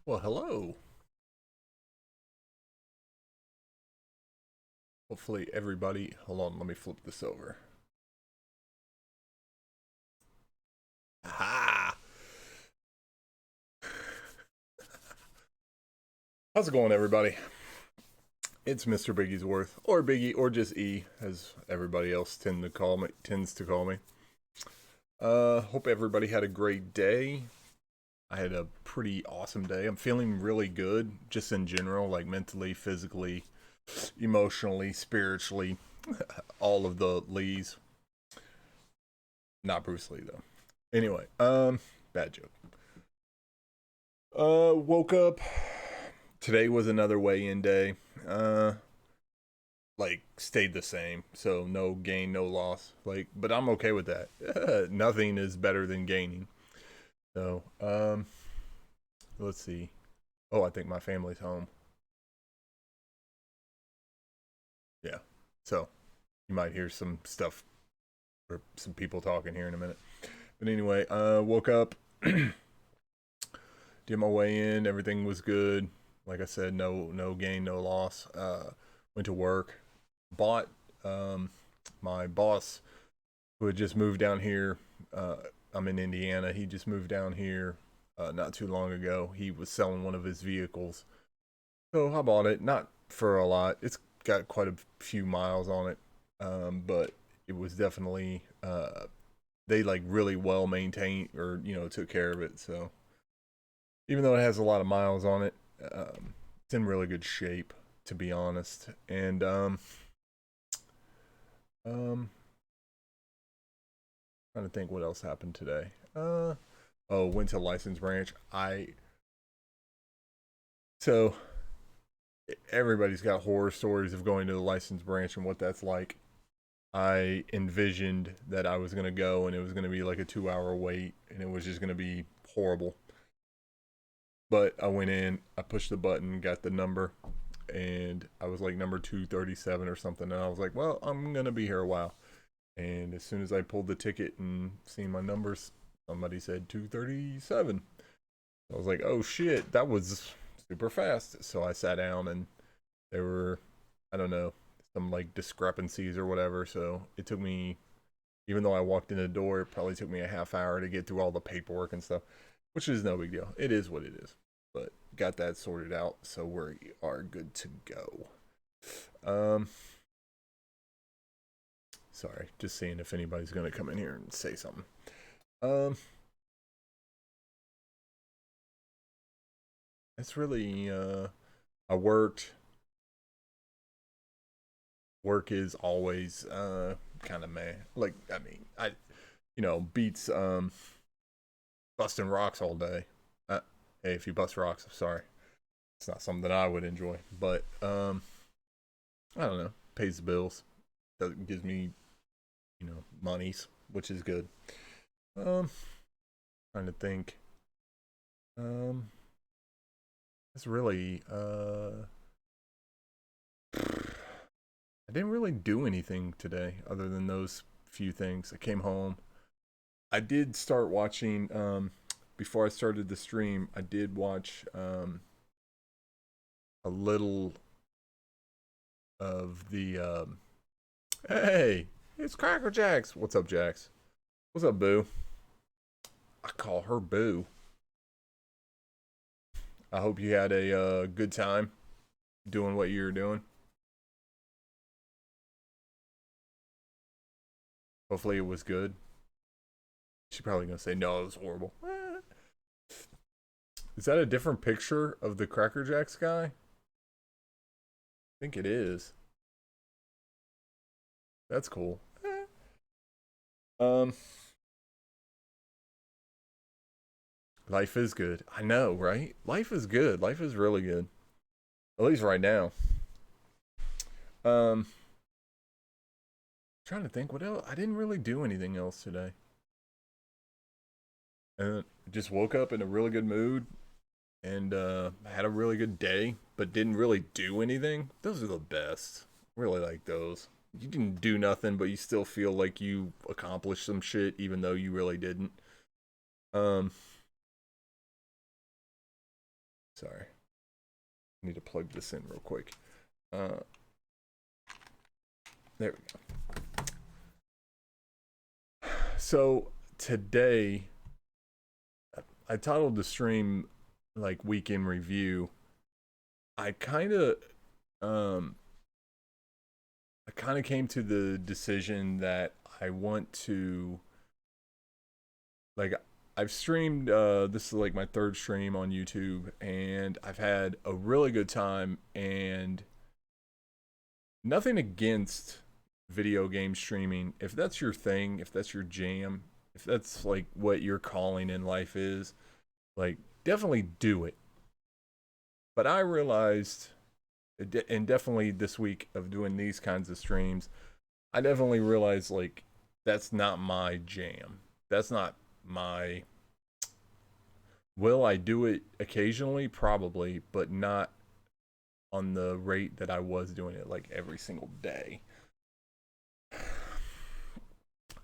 Well, hello. Hopefully everybody, hold on, let me flip this over. Aha! How's it going, everybody? It's Mr. Biggie's Worth, or Biggie, or just E, as everybody else tends to call me. Hope everybody had a great day. I had a pretty awesome day. I'm feeling really good, just in general, like mentally, physically, emotionally, spiritually, all of the Lees. Not Bruce Lee though. Anyway, bad joke. Woke up. Today was another weigh-in day. Uh, stayed the same, so no gain, no loss. But I'm okay with that. Nothing is better than gaining. So, let's see. Oh, I think my family's home. Yeah. So you might hear some stuff or some people talking here in a minute. But anyway, woke up, did my weigh in. Everything was good. Like I said, no gain, no loss. Went to work. Bought my boss who had just moved down here. Uh, I'm in Indiana. He just moved down here not too long ago. He was selling one of his vehicles, so I bought it. Not for a lot. It's got quite a few miles on it, but it was definitely they like really well maintained or took care of it. So even though it has a lot of miles on it, it's in really good shape to be honest. And um, trying to think what else happened today. Oh, went to license branch. So everybody's got horror stories of going to the license branch and what that's like. I envisioned that I was gonna go and it was gonna be like a 2 hour wait and it was just gonna be horrible. But I went in, I pushed the button, got the number, and I was like number 237 or something. And I was like, well, I'm gonna be here a while. And as soon as I pulled the ticket and seen my numbers, somebody said 237. I was like, oh shit, that was super fast. So I sat down and there were, I don't know, some like discrepancies or whatever. So it took me, even though I walked in the door, it probably took me a half hour to get through all the paperwork and stuff, which is no big deal. It is what it is. But got that sorted out. So we are good to go. Um, Sorry, just seeing if anybody's going to come in here and say something. Um, it's really, I worked. Work is always kind of meh. Like I mean, beats busting rocks all day. Hey, if you bust rocks, I'm sorry. It's not something that I would enjoy, but I don't know. Pays the bills. Doesn't gives me monies, which is good. Um, Trying to think. Um, it's really I didn't really do anything today other than those few things. I came home. I did start watching before I started the stream. I did watch a little of the hey, it's Cracker Jacks. What's up, Jax? What's up, Boo? I call her Boo. I hope you had a good time doing what you were doing. Hopefully it was good. She's probably gonna say no, it was horrible. Is that a different picture of the Cracker Jacks guy? I think it is. That's cool. Um, Life is good. I know, right? Life is good. Life is really good. At least right now. Um, Trying to think what else. I didn't really do anything else today. And just woke up in a really good mood and had a really good day, but didn't really do anything. Those are the best. Really like those. You didn't do nothing, but you still feel like you accomplished some shit, even though you really didn't. Um, Sorry. I need to plug this in real quick. There we go. So today, I titled the stream like weekend review. I kind of came to the decision that I want to, like, I've streamed, this is like my third stream on YouTube, and I've had a really good time, and nothing against video game streaming. If that's your thing, if that's your jam, if that's like what your calling in life is, like, definitely do it. But I realized, and definitely this week of doing these kinds of streams, I definitely realized, like, that's not my jam. That's not my... Will I do it occasionally? Probably, but not on the rate that I was doing it, like, every single day.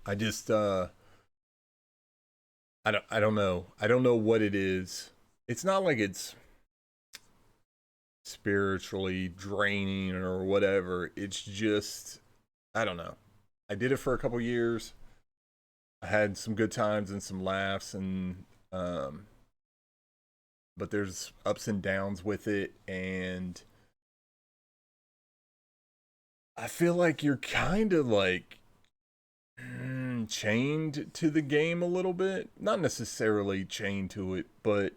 I just, I don't know. I don't know what it is. It's not like it's spiritually draining or whatever. It's just, I don't know. I did it for a couple years. I had some good times and some laughs, and but there's ups and downs with it, and I feel like you're kind of like chained to the game a little bit. Not necessarily chained to it, but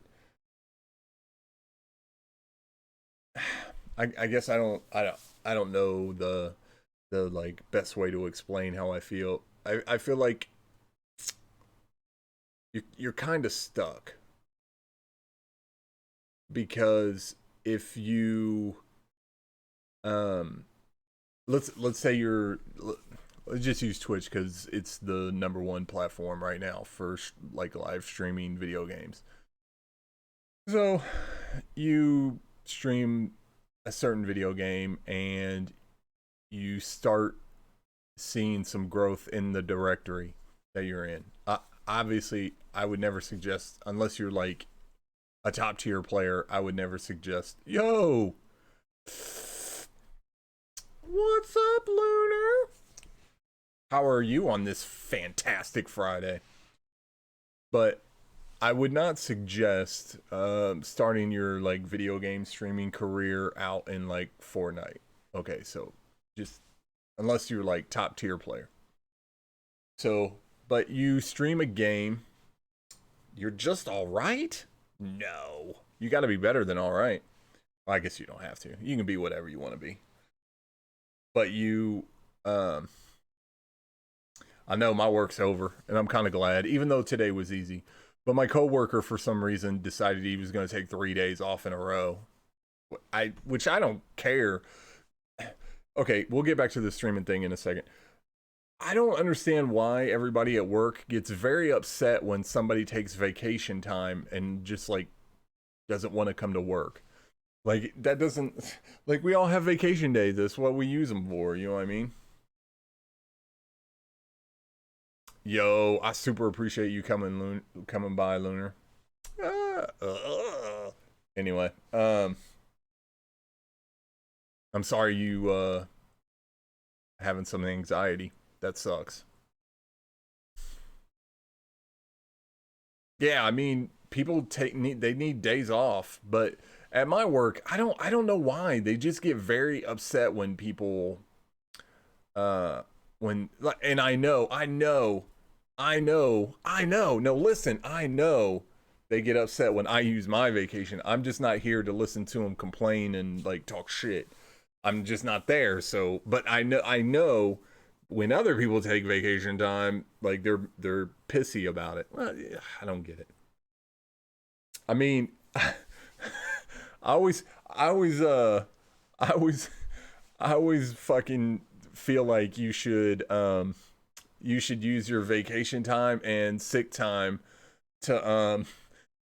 I guess I don't know the like best way to explain how I feel. I feel like you're kind of stuck, because if you let's say let's just use Twitch because it's the #1 platform right now for like live streaming video games. So you stream a certain video game and you start seeing some growth in the directory that you're in. Obviously, I would never suggest, unless you're like a top tier player, I would never suggest, yo, what's up, Lunar? How are you on this fantastic Friday? But I would not suggest starting your like video game streaming career out in like Fortnite. Okay, so just unless you're like top tier player. So, but you stream a game, you're just all right? No, you got to be better than all right. Well, I guess you don't have to. You can be whatever you want to be. But you, I know my work's over, and I'm kind of glad, even though today was easy. But my coworker, for some reason, decided he was going to take 3 days off in a row. Which I don't care. Okay, we'll get back to the streaming thing in a second. I don't understand why everybody at work gets very upset when somebody takes vacation time and just like doesn't want to come to work. Like, that doesn't, like, we all have vacation days. That's what we use them for, you know what I mean? Yo, I super appreciate you coming by, Lunar. Anyway, I'm sorry you having some anxiety. That sucks. Yeah, I mean, people they need days off, but at my work, I don't know why. They just get very upset when people when, and I know. No, listen, I know they get upset when I use my vacation. I'm just not here to listen to them complain and like talk shit. I'm just not there. So, but I know when other people take vacation time, like they're pissy about it. Well, yeah, I don't get it. I mean, I always fucking feel like you should use your vacation time and sick time to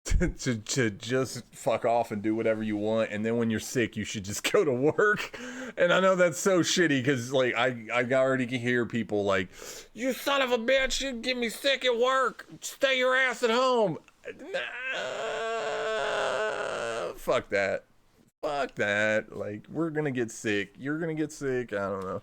to just fuck off and do whatever you want, and then when you're sick you should just go to work. And I know that's so shitty because like I already can hear people like, you son of a bitch, you get me sick at work, stay your ass at home. fuck that. Fuck that. Like, we're gonna get sick. You're gonna get sick. I don't know.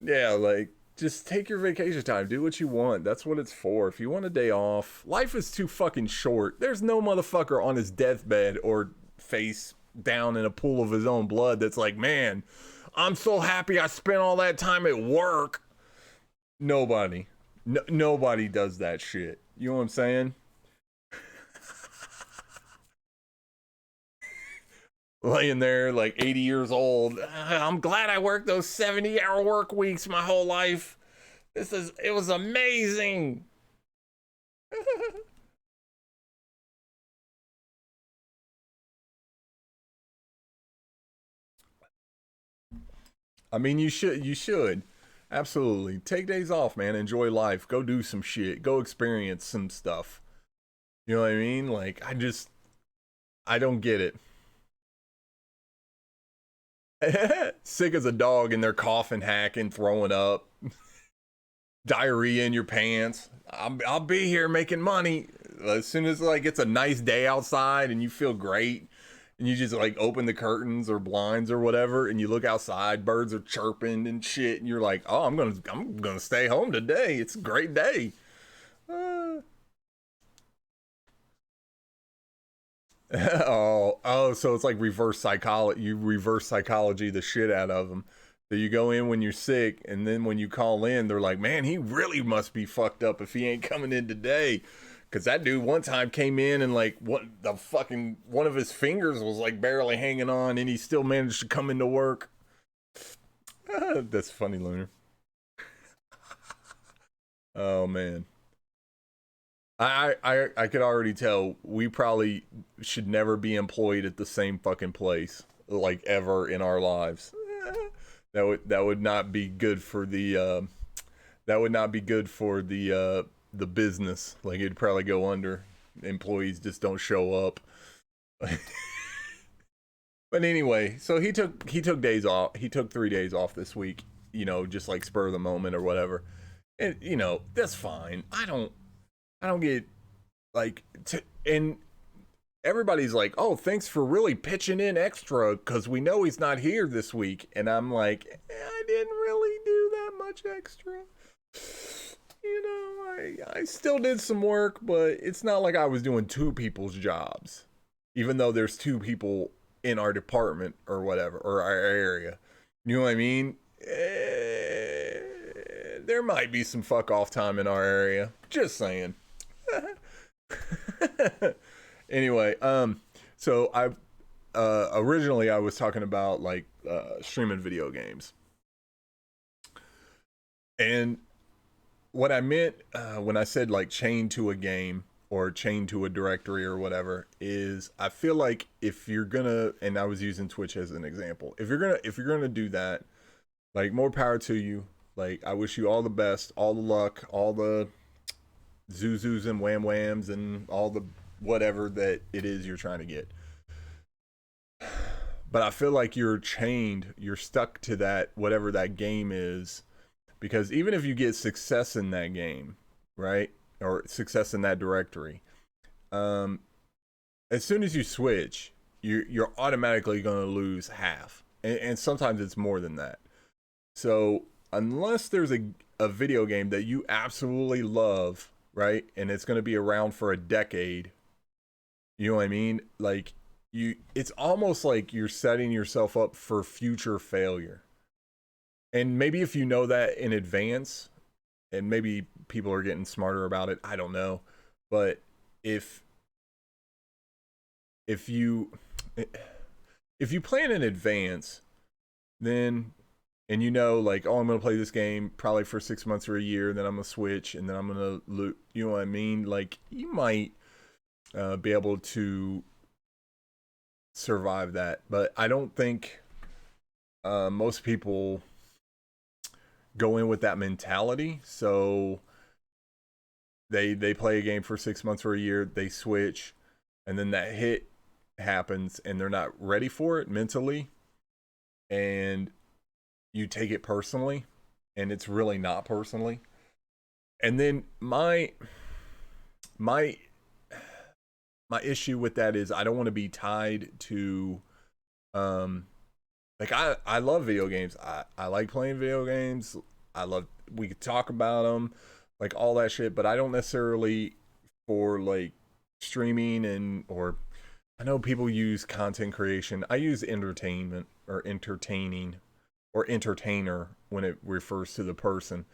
Yeah, like, just take your vacation time. Do what you want. That's what it's for. If you want a day off, life is too fucking short. There's no motherfucker on his deathbed or face down in a pool of his own blood that's like, man, I'm so happy I spent all that time at work. Nobody. Nobody does that shit. You know what I'm saying? Laying there like 80 years old. I'm glad I worked those 70-hour work weeks my whole life. It was amazing. I mean, you should. Absolutely. Take days off, man. Enjoy life. Go do some shit. Go experience some stuff. You know what I mean? Like, I don't get it. Sick as a dog and they're coughing, hacking, throwing up, diarrhea in your pants. I'll be here making money. As soon as like it's a nice day outside and you feel great and you just like open the curtains or blinds or whatever and you look outside, birds are chirping and shit and you're like, "Oh, I'm going to stay home today. It's a great day." Uh, so it's like reverse psychology. You reverse psychology the shit out of them. So you go in when you're sick, and then when you call in, they're like, "Man, he really must be fucked up if he ain't coming in today." Cause that dude one time came in and like what the fucking one of his fingers was like barely hanging on, and he still managed to come into work. That's funny, Lunar. Oh man. I could already tell we probably should never be employed at the same fucking place like ever in our lives. That would not be good for that would not be good for the business. Like it'd probably go under. Employees just don't show up. But anyway, so he took days off. He took 3 days off this week. You know, just like spur of the moment or whatever. And you know that's fine. I don't get like and everybody's like, "Oh, thanks for really pitching in extra because we know he's not here this week." And I'm like, I didn't really do that much extra. You know, I still did some work, but it's not like I was doing two people's jobs, even though there's two people in our department or whatever or our area. You know what I mean? There might be some fuck off time in our area. Just saying. Anyway, so I originally I was talking about like streaming video games, and what I meant when I said like chain to a game or chain to a directory or whatever is I feel like if you're gonna, and I was using Twitch as an example, if you're gonna do that, like more power to you. Like I wish you all the best, all the luck, all the Zuzus and Wham Whams and all the whatever that it is you're trying to get. But I feel like you're chained, you're stuck to that, whatever that game is, because even if you get success in that game, right? Or success in that directory, um, as soon as you switch, you're automatically going to lose half. And sometimes it's more than that. So unless there's a video game that you absolutely love, right? And it's going to be around for a decade. You know what I mean? Like it's almost like you're setting yourself up for future failure. And maybe if you know that in advance, and maybe people are getting smarter about it, I don't know. But if if you if you plan in advance, then and you know like, oh, I'm gonna play this game probably for 6 months or a year, and then I'm gonna switch, and then I'm gonna loot. You know what I mean? Like you might be able to survive that, but I don't think most people go in with that mentality. So they play a game for 6 months or a year, they switch, and then that hit happens, and they're not ready for it mentally, and you take it personally, and it's really not personally. And then my my issue with that is I don't want to be tied to um like I love video games. I like playing video games. I love we could talk about them, like all that shit, but I don't necessarily for like streaming and or I know people use content creation. I use entertainment or entertaining or entertainer when it refers to the person.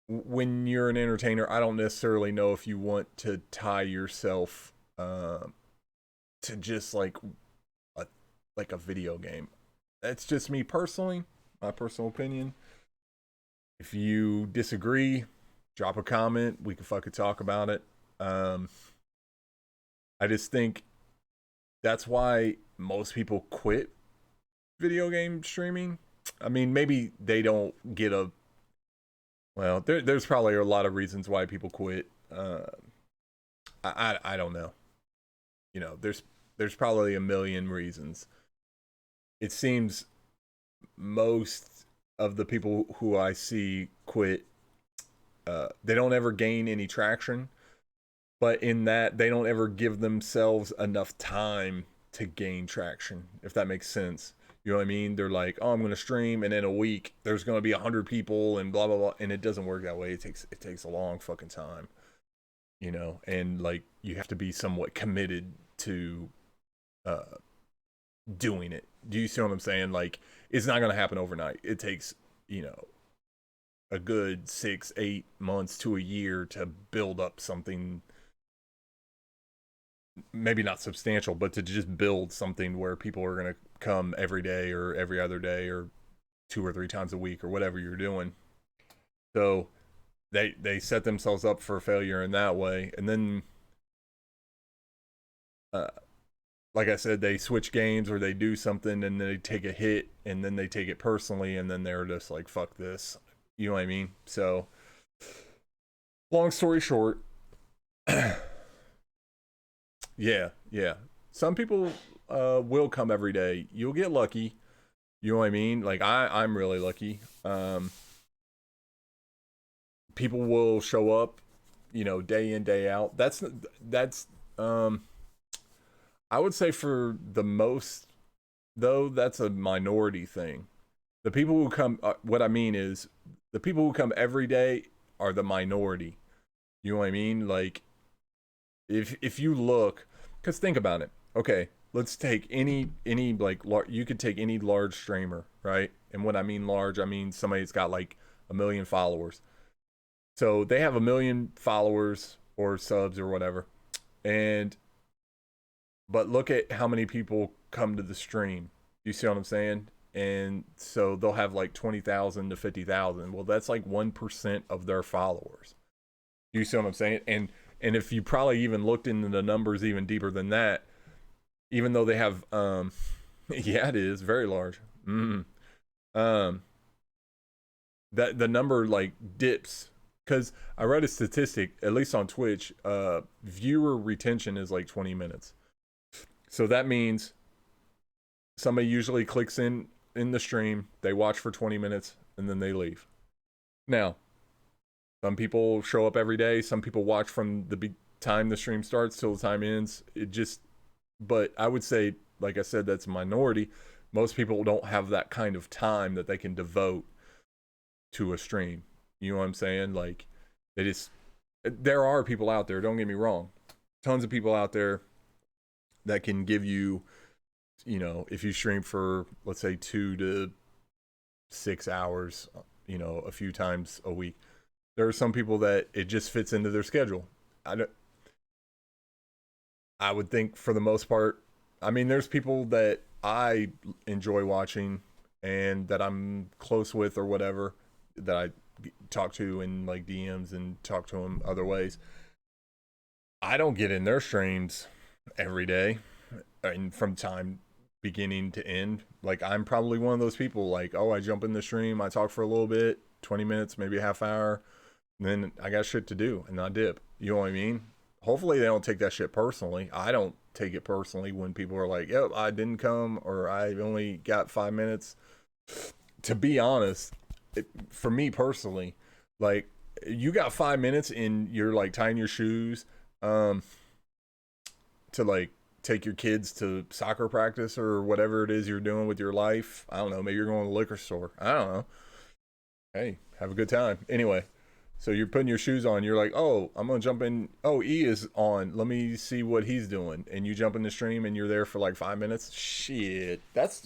When you're an entertainer, I don't necessarily know if you want to tie yourself to just a like a video game. That's just me personally, my personal opinion. If you disagree, drop a comment. We can fucking talk about it. Um, I just think that's why most people quit video game streaming. I mean, maybe they don't get a well. There's probably a lot of reasons why people quit. I don't know. You know, there's probably a million reasons. It seems most of the people who I see quit, they don't ever gain any traction. But in that, they don't ever give themselves enough time to gain traction, if that makes sense. You know what I mean? They're like, oh, I'm going to stream, and in a week there's going to be 100 people, and blah blah blah, and it doesn't work that way. It takes a long fucking time, you know, and like you have to be somewhat committed to uh, doing it. Do you see what I'm saying? Like it's not going to happen overnight. It takes you know a good 6-8 months to a year to build up something maybe not substantial, but to just build something where people are going to come every day or every other day or 2 or 3 times a week or whatever you're doing. So they set themselves up for failure in that way, and then uh, like I said, they switch games or they do something and they take a hit and then they take it personally and then they're just like fuck this. You know what I mean? So long story short, yeah. Some people will come every day. You'll get lucky. You know what I mean? Like I'm really lucky. People will show up, you know, day in day out. That's I would say for the most though that's a minority thing. The people who come what I mean is the people who come every day are the minority. You know what I mean? Like if you look cuz think about it. Okay, let's take any like you could take any large streamer, right? And when I mean large, I mean somebody that's got like 1 million followers. So they have 1 million followers or subs or whatever. And but look at how many people come to the stream. You see what I'm saying? And so they'll have like 20,000 to 50,000. Well, that's like 1% of their followers. You see what I'm saying? And if you probably even looked into the numbers even deeper than that, even though they have yeah, it is very large. Um that the number like dips because I read a statistic, at least on Twitch, viewer retention is like 20 minutes. So that means somebody usually clicks in the stream, they watch for 20 minutes, and then they leave. Now, some people show up every day. Some people watch from the time the stream starts till the time ends. But I would say, like I said, that's a minority. Most people don't have that kind of time that they can devote to a stream. You know what I'm saying? Like, there are people out there, don't get me wrong. Tons of people out there that can give you, you know, if you stream for, let's say, 2 to 6 hours, you know, a few times a week. There are some people that it just fits into their schedule. I would think for the most part, I mean, there's people that I enjoy watching and that I'm close with or whatever that I talk to in like DMs and talk to them other ways. I don't get in their streams every day and from time beginning to end. Like I'm probably one of those people like, oh, I jump in the stream, I talk for a little bit, 20 minutes, maybe a half hour, and then I got shit to do and I dip. You know what I mean? Hopefully they don't take that shit personally. I don't take it personally when people are like, yep, I didn't come or I only got 5 minutes. To be honest, for me personally, like you got 5 minutes and you're like tying your shoes. to like take your kids to soccer practice or whatever it is you're doing with your life. I don't know. Maybe you're going to the liquor store. I don't know. Hey, have a good time. Anyway, so you're putting your shoes on. You're like, oh, I'm gonna jump in. Oh, E is on. Let me see what he's doing. And you jump in the stream, and you're there for like 5 minutes. Shit, that.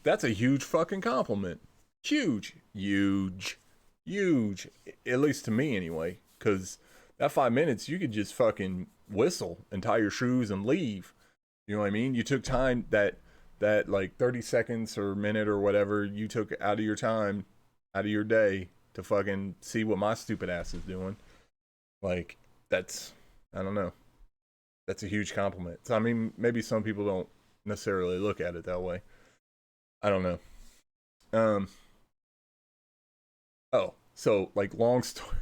That's a huge fucking compliment. Huge, huge, huge. At least to me, anyway. Because that 5 minutes, you could just fucking whistle and tie your shoes and leave. You know what I mean? You took time that like 30 seconds or minute or whatever you took out of your time, out of your day to fucking see what my stupid ass is doing. Like, that's, I don't know. That's a huge compliment. So, I mean, maybe some people don't necessarily look at it that way. I don't know. Um, oh, so like long story.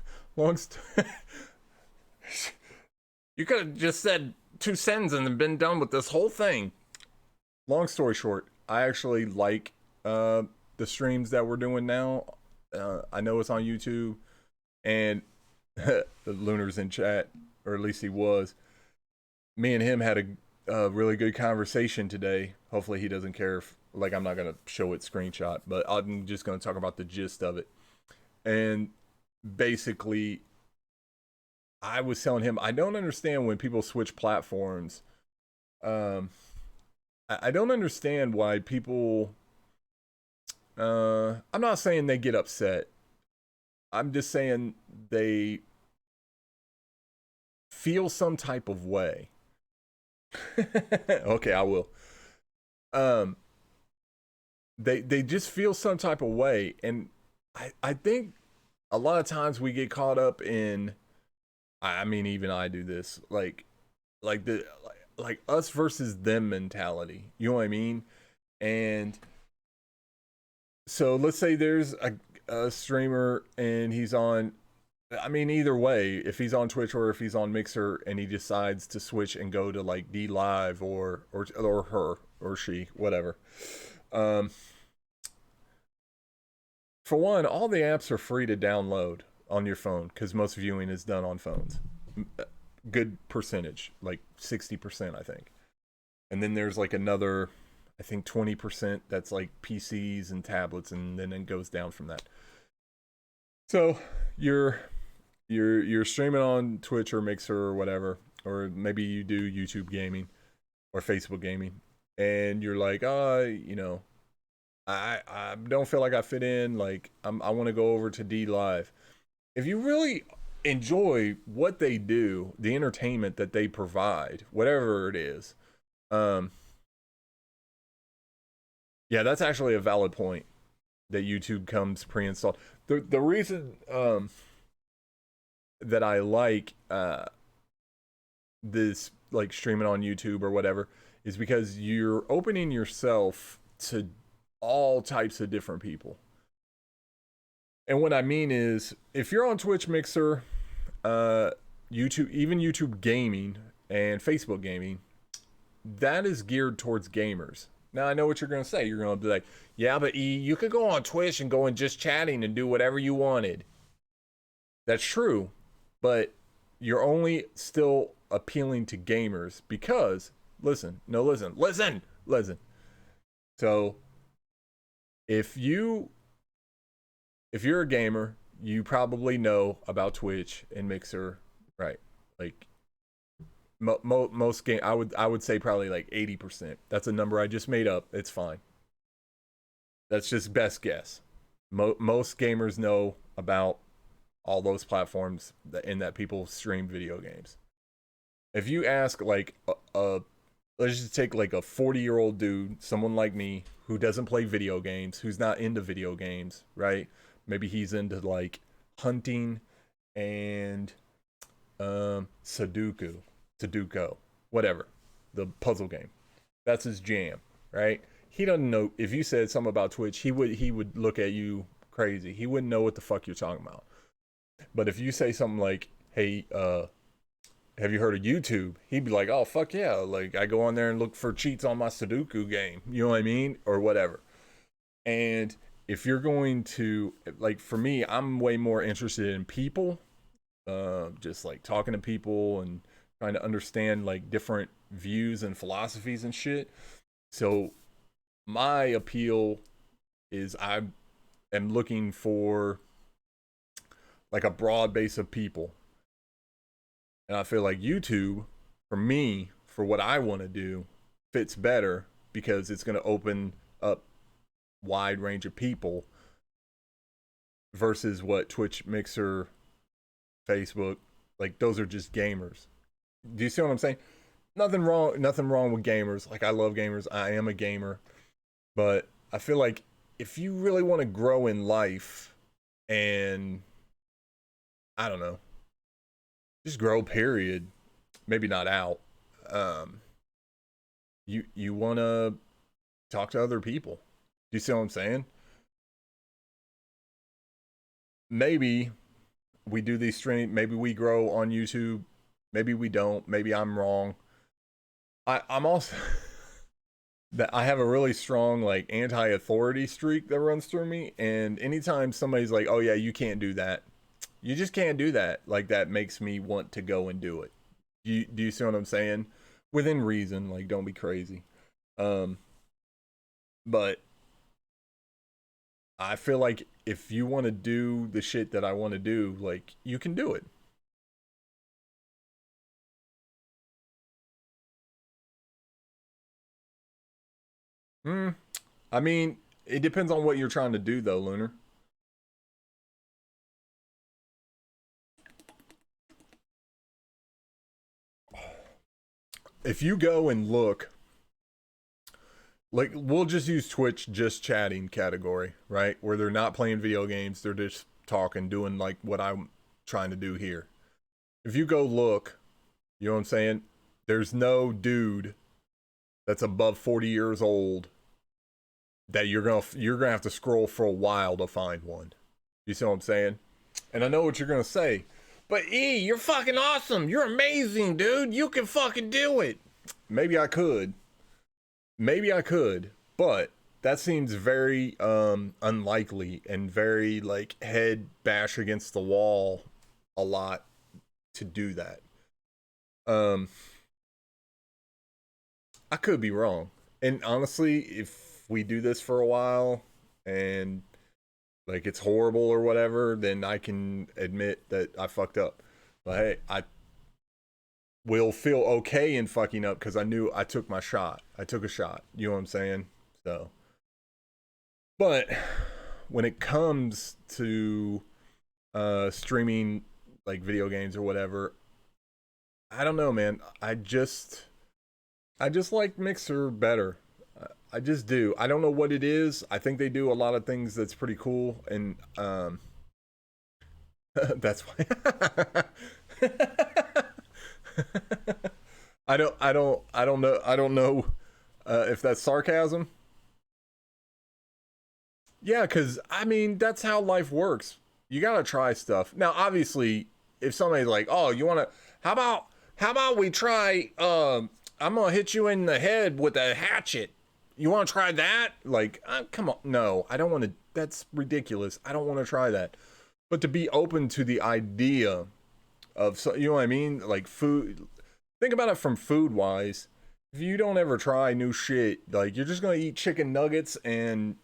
You could have just said 2 sentences and been done with this whole thing. Long story short, I actually like the streams that we're doing now. I know it's on YouTube, and the Lunar's in chat, or at least he was. Me and him had a really good conversation today. Hopefully he doesn't care if, like, I'm not going to show it screenshot, but I'm just going to talk about the gist of it. And basically, I was telling him, I don't understand when people switch platforms. I don't understand why people, I'm not saying they get upset. I'm just saying they feel some type of way. Okay, I will. They just feel some type of way, and I think a lot of times we get caught up in, I mean, even I do this, like the like us versus them mentality. You know what I mean? And so let's say there's a streamer and he's on, I mean, either way, if he's on Twitch or if he's on Mixer and he decides to switch and go to like D Live or her or she, whatever. For one, all the apps are free to download on your phone because most viewing is done on phones. Good percentage, like 60%, I think. And then there's like another, I think 20% that's like PCs and tablets, and then it goes down from that. So you're streaming on Twitch or Mixer or whatever, or maybe you do YouTube gaming or Facebook gaming, and you're like, you know, I don't feel like I fit in. Like I want to go over to D Live. If you really enjoy what they do, the entertainment that they provide, whatever it is, yeah, that's actually a valid point that YouTube comes pre-installed. The reason that I like this, like, streaming on YouTube or whatever, is because you're opening yourself to all types of different people. And what I mean is, if you're on Twitch, Mixer, YouTube, even YouTube gaming and Facebook gaming, that is geared towards gamers. Now, I know what you're going to say. You're going to be like, yeah, but E, you could go on Twitch and go and just chatting and do whatever you wanted. That's true, but you're only still appealing to gamers because, listen. So, if you're a gamer, you probably know about Twitch and Mixer, right? Like, most game, I would say probably like 80%. That's a number I just made up. It's fine. That's just best guess. Most gamers know about all those platforms that people stream video games. If you ask like let's just take like a 40-year-old dude, someone like me who doesn't play video games, who's not into video games, right? Maybe he's into like hunting and Sudoku, whatever, the puzzle game. That's his jam, right? He doesn't know. If you said something about Twitch, he would look at you crazy. He wouldn't know what the fuck you're talking about. But if you say something like, "Hey, have you heard of YouTube?" He'd be like, "Oh, fuck yeah. Like, I go on there and look for cheats on my Sudoku game." You know what I mean? Or whatever. And if you're going to, like, for me, I'm way more interested in people, just like talking to people and trying to understand like different views and philosophies and shit. So my appeal is I am looking for like a broad base of people. And I feel like YouTube, for me, for what I want to do, fits better because it's going to open up wide range of people versus what Twitch, Mixer, Facebook, like those are just gamers. Do you see what I'm saying? Nothing wrong with gamers. Like I love gamers. I am a gamer. But I feel like if you really want to grow in life and I don't know, just grow period, maybe not out. Um you want to talk to other people. Do you see what I'm saying? Maybe we do these streams, maybe we grow on YouTube, maybe we don't, maybe I'm wrong. I'm also that I have a really strong like anti-authority streak that runs through me, and anytime somebody's like, "Oh yeah, you can't do that," you just can't do that. Like that makes me want to go and do it. Do you see what I'm saying? Within reason, like don't be crazy. Um, but I feel like if you want to do the shit that I want to do, like you can do it. Hmm. I mean, it depends on what you're trying to do, though, Lunar. If you go and look, like, we'll just use Twitch just chatting category, right? Where they're not playing video games, they're just talking, doing like what I'm trying to do here. If you go look, you know what I'm saying? There's no dude that's above 40 years old that you're gonna have to scroll for a while to find one. You see what I'm saying? And I know what you're gonna say. But E, you're fucking awesome. You're amazing, dude. You can fucking do it. Maybe I could. Maybe I could. But that seems very unlikely and very like head bash against the wall a lot to do that. Um I could be wrong. And honestly, if we do this for a while and like it's horrible or whatever, then I can admit that I fucked up. But hey, I will feel okay in fucking up because I knew I took my shot. I took a shot. You know what I'm saying? So, but when it comes to streaming like video games or whatever, I don't know, man. I just like Mixer better. I just do. I don't know what it is. I think they do a lot of things that's pretty cool, and that's why. I don't know if that's sarcasm. Yeah, because I mean that's how life works. You gotta try stuff. Now, obviously, if somebody's like, "Oh, you wanna? How about we try? I'm gonna hit you in the head with a hatchet. You want to try that? Like, come on, no, I don't want to. That's ridiculous. I don't want to try that. But to be open to the idea of, so, you know what I mean? Like food. Think about it from food wise. If you don't ever try new shit, like you're just gonna eat chicken nuggets and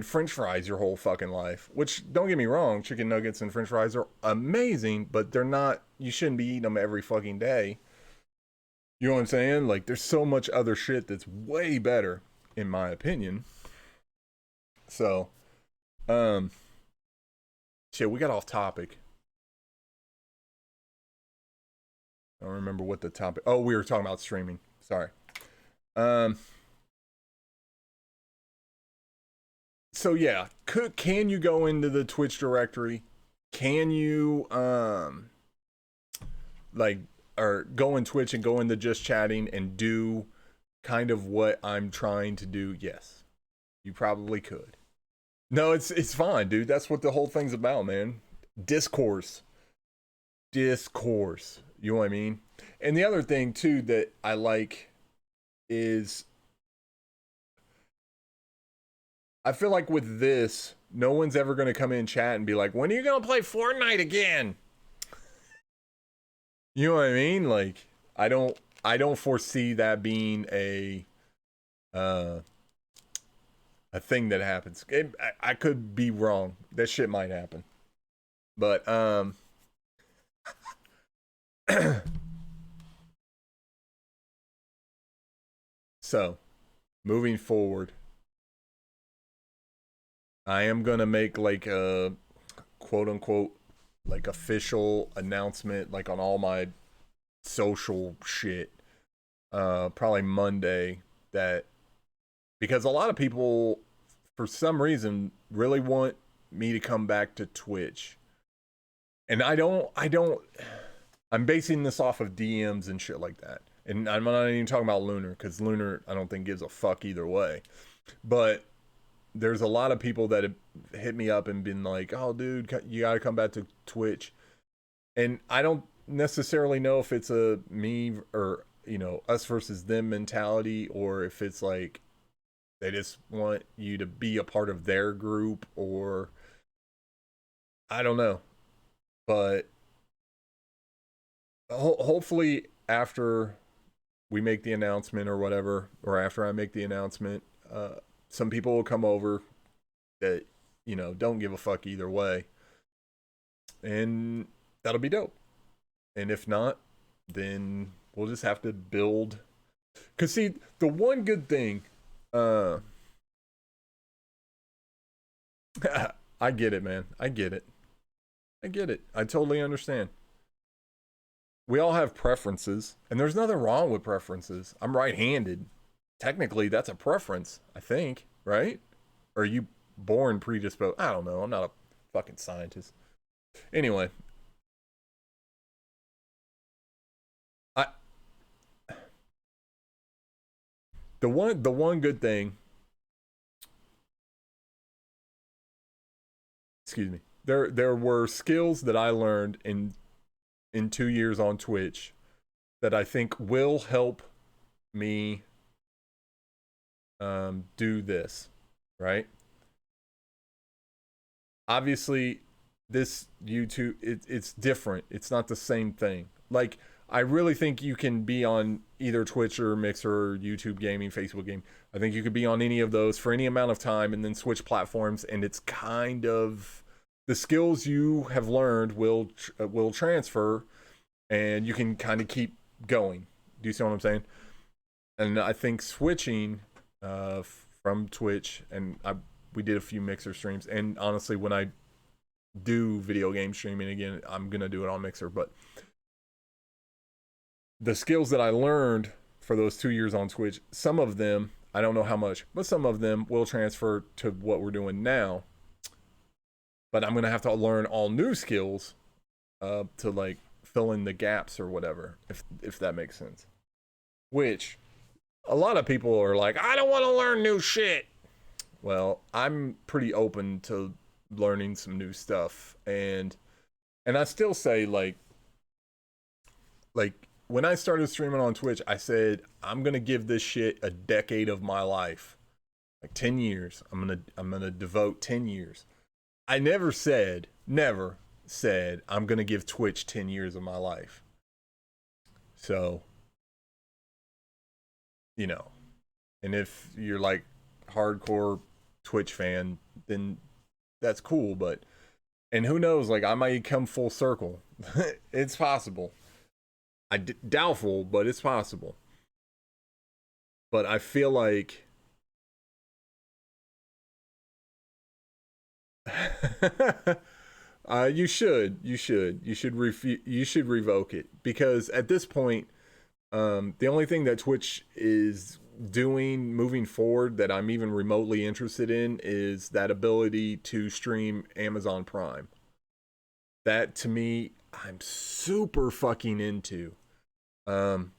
french fries your whole fucking life. Which, don't get me wrong, chicken nuggets and french fries are amazing, but they're not, you shouldn't be eating them every fucking day. You know what I'm saying? Like, there's so much other shit that's way better, in my opinion. So, um, shit, we got off topic. I don't remember what the topic. Oh, we were talking about streaming. Sorry. Um, so yeah, can you go into the Twitch directory? Can you like or go in Twitch and go into just chatting and do kind of what I'm trying to do? Yes, you probably could. No, it's fine, dude. That's what the whole thing's about, man. Discourse, discourse. You know what I mean? And the other thing too that I like is I feel like with this, no one's ever gonna come in chat and be like, "When are you gonna play Fortnite again?" You know what I mean? Like, I don't I don't foresee that being uh a thing that happens. I could be wrong. That shit might happen. But so moving forward, I am gonna make like a quote unquote like official announcement like on all my social shit. Probably Monday, that because a lot of people for some reason really want me to come back to Twitch. And I'm basing this off of DMs and shit like that. And I'm not even talking about Lunar, because Lunar I don't think gives a fuck either way. But there's a lot of people that have hit me up and been like, "Oh, dude, you gotta come back to Twitch." And I don't necessarily know if it's a me or us versus them mentality, or if it's like they just want you to be a part of their group, or I don't know. But hopefully after we make the announcement or whatever, or after I make the announcement, some people will come over that don't give a fuck either way, and that'll be dope. And if not, then we'll just have to build. Cause see, the one good thing, uh, I get it, man. I get it. I get it. I totally understand. We all have preferences, and there's nothing wrong with preferences. I'm right-handed. Technically, that's a preference, I think, right? Or are you born predisposed? I don't know. I'm not a fucking scientist. Anyway, I the one good thing, excuse me. There were skills that I learned in 2 years on Twitch that I think will help me do this, right? Obviously, this YouTube it's different. It's not the same thing. Like, I really think you can be on either Twitch or Mixer or YouTube gaming, Facebook gaming. I think you could be on any of those for any amount of time and then switch platforms, and it's kind of the skills you have learned will transfer, and you can kind of keep going. Do you see what I'm saying? And I think switching from Twitch, and we did a few Mixer streams, and honestly, when I do video game streaming again, I'm gonna do it on Mixer. But the skills that I learned for those 2 years on Twitch, some of them, I don't know how much, but some of them will transfer to what we're doing now. But I'm gonna have to learn all new skills to like fill in the gaps or whatever, if that makes sense. Which a lot of people are like, I don't want to learn new shit. Well, I'm pretty open to learning some new stuff, and I still say like when I started streaming on Twitch, I said I'm gonna give this shit a decade of my life, like 10 years. I'm gonna devote 10 years. I never said I'm gonna give Twitch 10 years of my life. So you know, and if you're like hardcore Twitch fan, then that's cool. But and who knows? Like I might come full circle. It's possible. Doubtful, but it's possible. But I feel like you should revoke it, because at this point, the only thing that Twitch is doing moving forward that I'm even remotely interested in is that ability to stream Amazon Prime. That to me, I'm super fucking into. Um,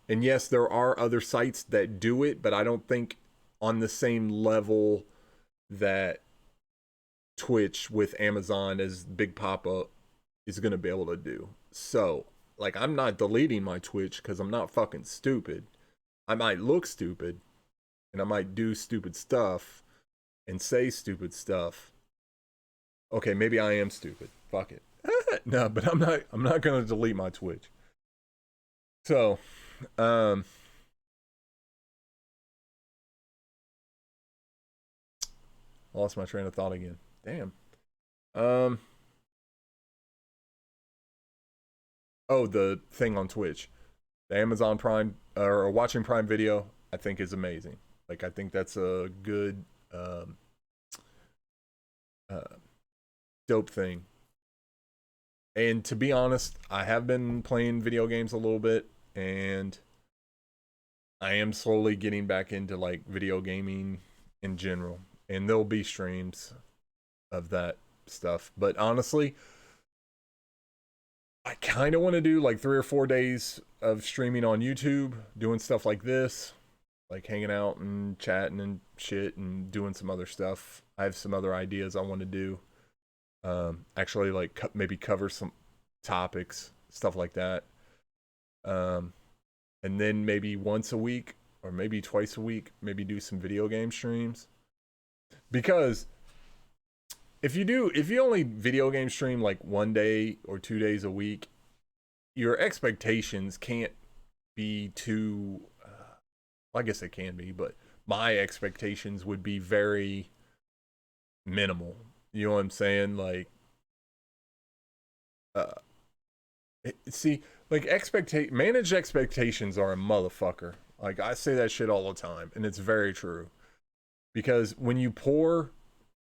and yes, there are other sites that do it, but I don't think on the same level that Twitch with Amazon as Big Papa is going to be able to do. So, like, I'm not deleting my Twitch because I'm not fucking stupid. I might look stupid and I might do stupid stuff and say stupid stuff. Okay, maybe I am stupid. Fuck it. No, but I'm not going to delete my Twitch. So, um, lost my train of thought again. Damn. Um, oh, the thing on Twitch, the Amazon Prime or watching Prime Video, I think is amazing. Like, I think that's a good, um, uh, dope thing. And to be honest, I have been playing video games a little bit, and I am slowly getting back into like video gaming in general. And there'll be streams of that stuff. But honestly, I kind of want to do like 3 or 4 days of streaming on YouTube, doing stuff like this, like hanging out and chatting and shit and doing some other stuff. I have some other ideas I want to do. Actually, like maybe cover some topics, stuff like that. Um, and then maybe once a week or maybe twice a week, maybe do some video game streams. Because if you only video game stream like 1 day or 2 days a week, your expectations can't be too. Well, I guess they can be, but my expectations would be very minimal. You know what I'm saying? Like, uh, see, like managed expectations are a motherfucker. Like I say that shit all the time, and it's very true. Because when you pour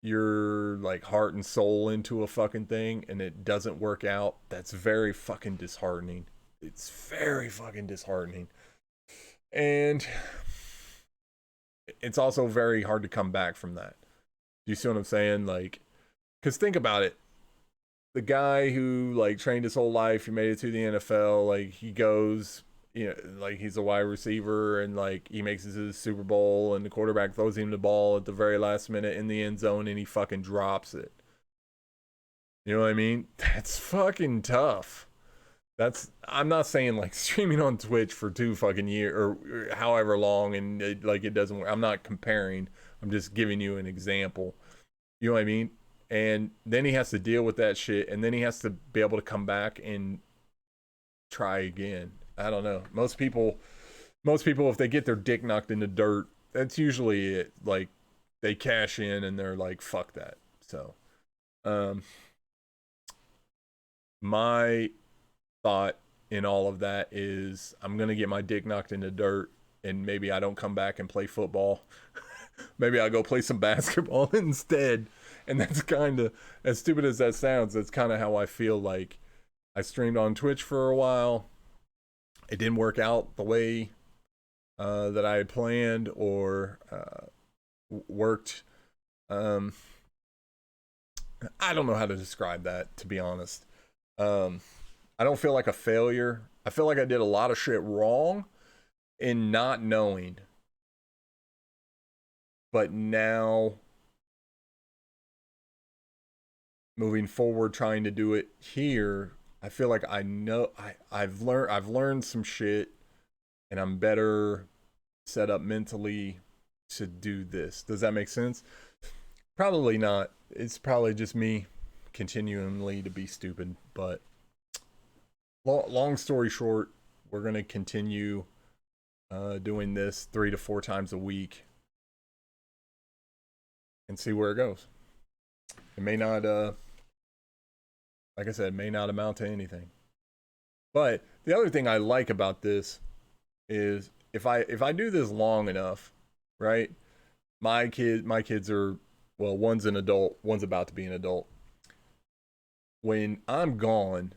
your like heart and soul into a fucking thing and it doesn't work out, that's very fucking disheartening. It's very fucking disheartening. And it's also very hard to come back from that. Do you see what I'm saying? Like, because think about it. The guy who like trained his whole life, he made it to the NFL, like he goes, you know, like he's a wide receiver and like he makes it to the Super Bowl and the quarterback throws him the ball at the very last minute in the end zone and he fucking drops it. You know what I mean? That's fucking tough. That's I'm not saying like streaming on Twitch for 2 fucking years or however long and like it doesn't work. I'm not comparing. I'm just giving you an example. You know what I mean? And then he has to deal with that shit and then he has to be able to come back and try again. I don't know. Most people if they get their dick knocked in the dirt, that's usually it. Like they cash in and they're like fuck that. So, um my thought in all of that is I'm gonna get my dick knocked in the dirt and maybe I don't come back and play football. Maybe I'll go play some basketball instead. And that's kind of, as stupid as that sounds, that's kind of how I feel. Like I streamed on Twitch for a while. It didn't work out the way that I had planned or worked. Um, I don't know how to describe that, to be honest. Um, I don't feel like a failure. I feel like I did a lot of shit wrong in not knowing. But now, moving forward, trying to do it here, I feel like I know I've learned some shit, and I'm better set up mentally to do this. Does that make sense? Probably not. It's probably just me continually to be stupid. But long story short, we're gonna continue doing this 3 to 4 times a week and see where it goes. It may not, like I said, may not amount to anything. But the other thing I like about this is if I do this long enough, right? My kids are, well, one's an adult, one's about to be an adult. When I'm gone,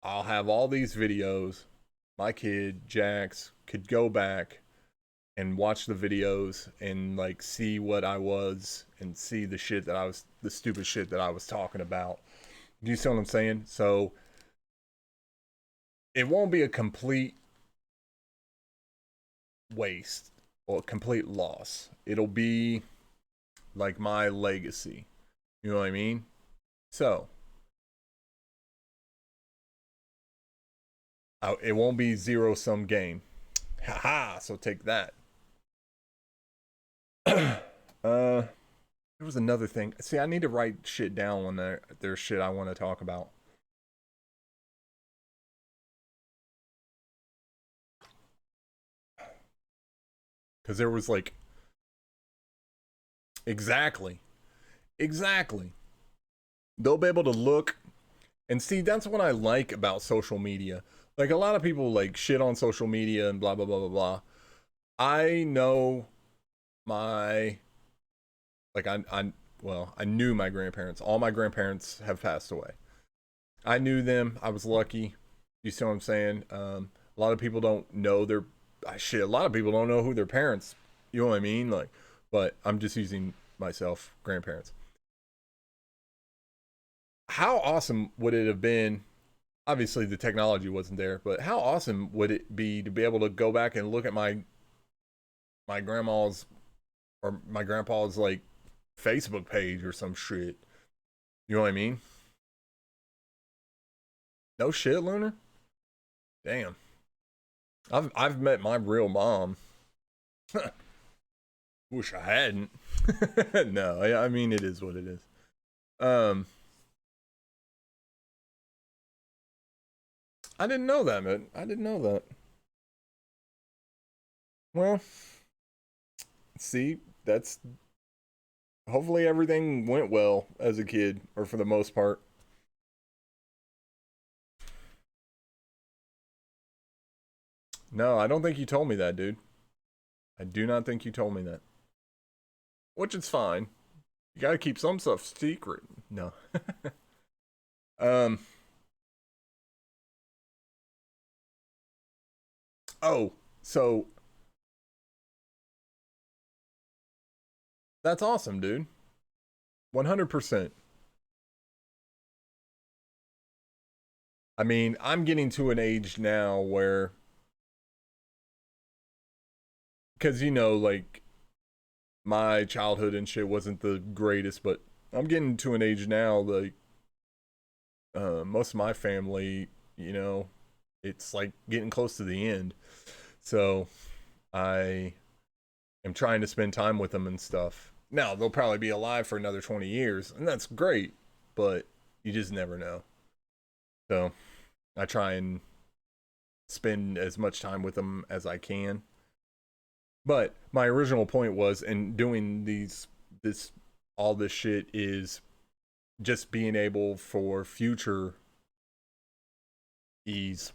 I'll have all these videos. My kid Jax could go back and watch the videos and like see what I was and see the stupid shit that I was talking about. Do you see what I'm saying? So it won't be a complete waste or a complete loss. It'll be like my legacy. You know what I mean? So it won't be zero sum game. Haha. So take that. There was another thing. See, I need to write shit down when there's shit I want to talk about. because there was like exactly, exactly. They'll be able to look and see. That's what I like about social media. Like a lot of people like shit on social media and blah blah blah blah blah. I know my like I well, I knew my grandparents. All my grandparents have passed away. I knew them. I was lucky. You see what I'm saying? A lot of people don't know their shit. A lot of people don't know who their parents. You know what I mean? Like, but I'm just using myself, grandparents. How awesome would it have been? Obviously, the technology wasn't there, but how awesome would it be to be able to go back and look at my grandma's or my grandpa's like Facebook page or some shit? You know what I mean? No shit, Lunar. Damn. I've met my real mom. Wish I hadn't. No, I mean it is what it is. Um, I didn't know that, man. I didn't know that. Well, see, that's hopefully everything went well as a kid, or for the most part. No, I don't think you told me that, dude. I do not think you told me that. Which is fine. You gotta keep some stuff secret. No. um. Oh, so that's awesome, dude. 100%. I mean, I'm getting to an age now where, because like my childhood and shit wasn't the greatest, but I'm getting to an age now, like, most of my family, it's like getting close to the end. So I am trying to spend time with them and stuff. Now, they'll probably be alive for another 20 years, and that's great, but you just never know. So I try and spend as much time with them as I can. But my original point was, in doing this, all this shit is just being able for future ease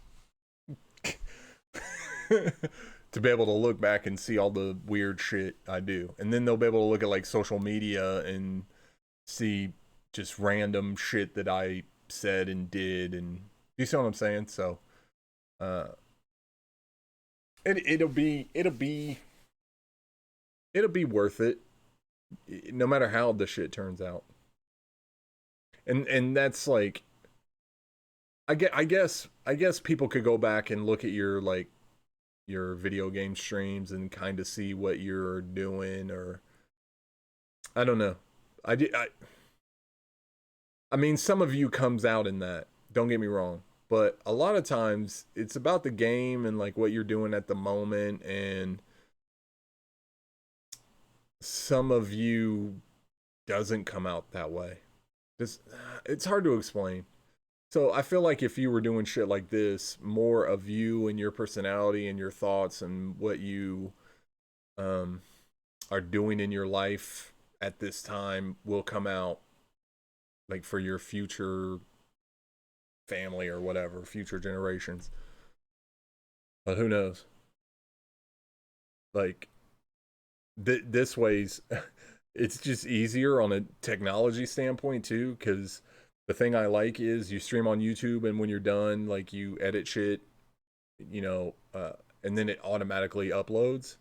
to be able to look back and see all the weird shit I do. And then they'll be able to look at like social media and see just random shit that I said and did, and you see what I'm saying? So uh it'll be worth it no matter how the shit turns out. And that's like I guess people could go back and look at your like your video game streams and kind of see what you're doing, or I don't know. I mean, some of you comes out in that. Don't get me wrong, but a lot of times it's about the game and like what you're doing at the moment, and some of you doesn't come out that way. It's hard to explain. So I feel like if you were doing shit like this, more of you and your personality and your thoughts and what you um are doing in your life at this time will come out like for your future family or whatever, future generations. But who knows? Like this way's it's just easier on a technology standpoint too, because the thing I like is you stream on YouTube, and when you're done, like you edit shit, and then it automatically uploads.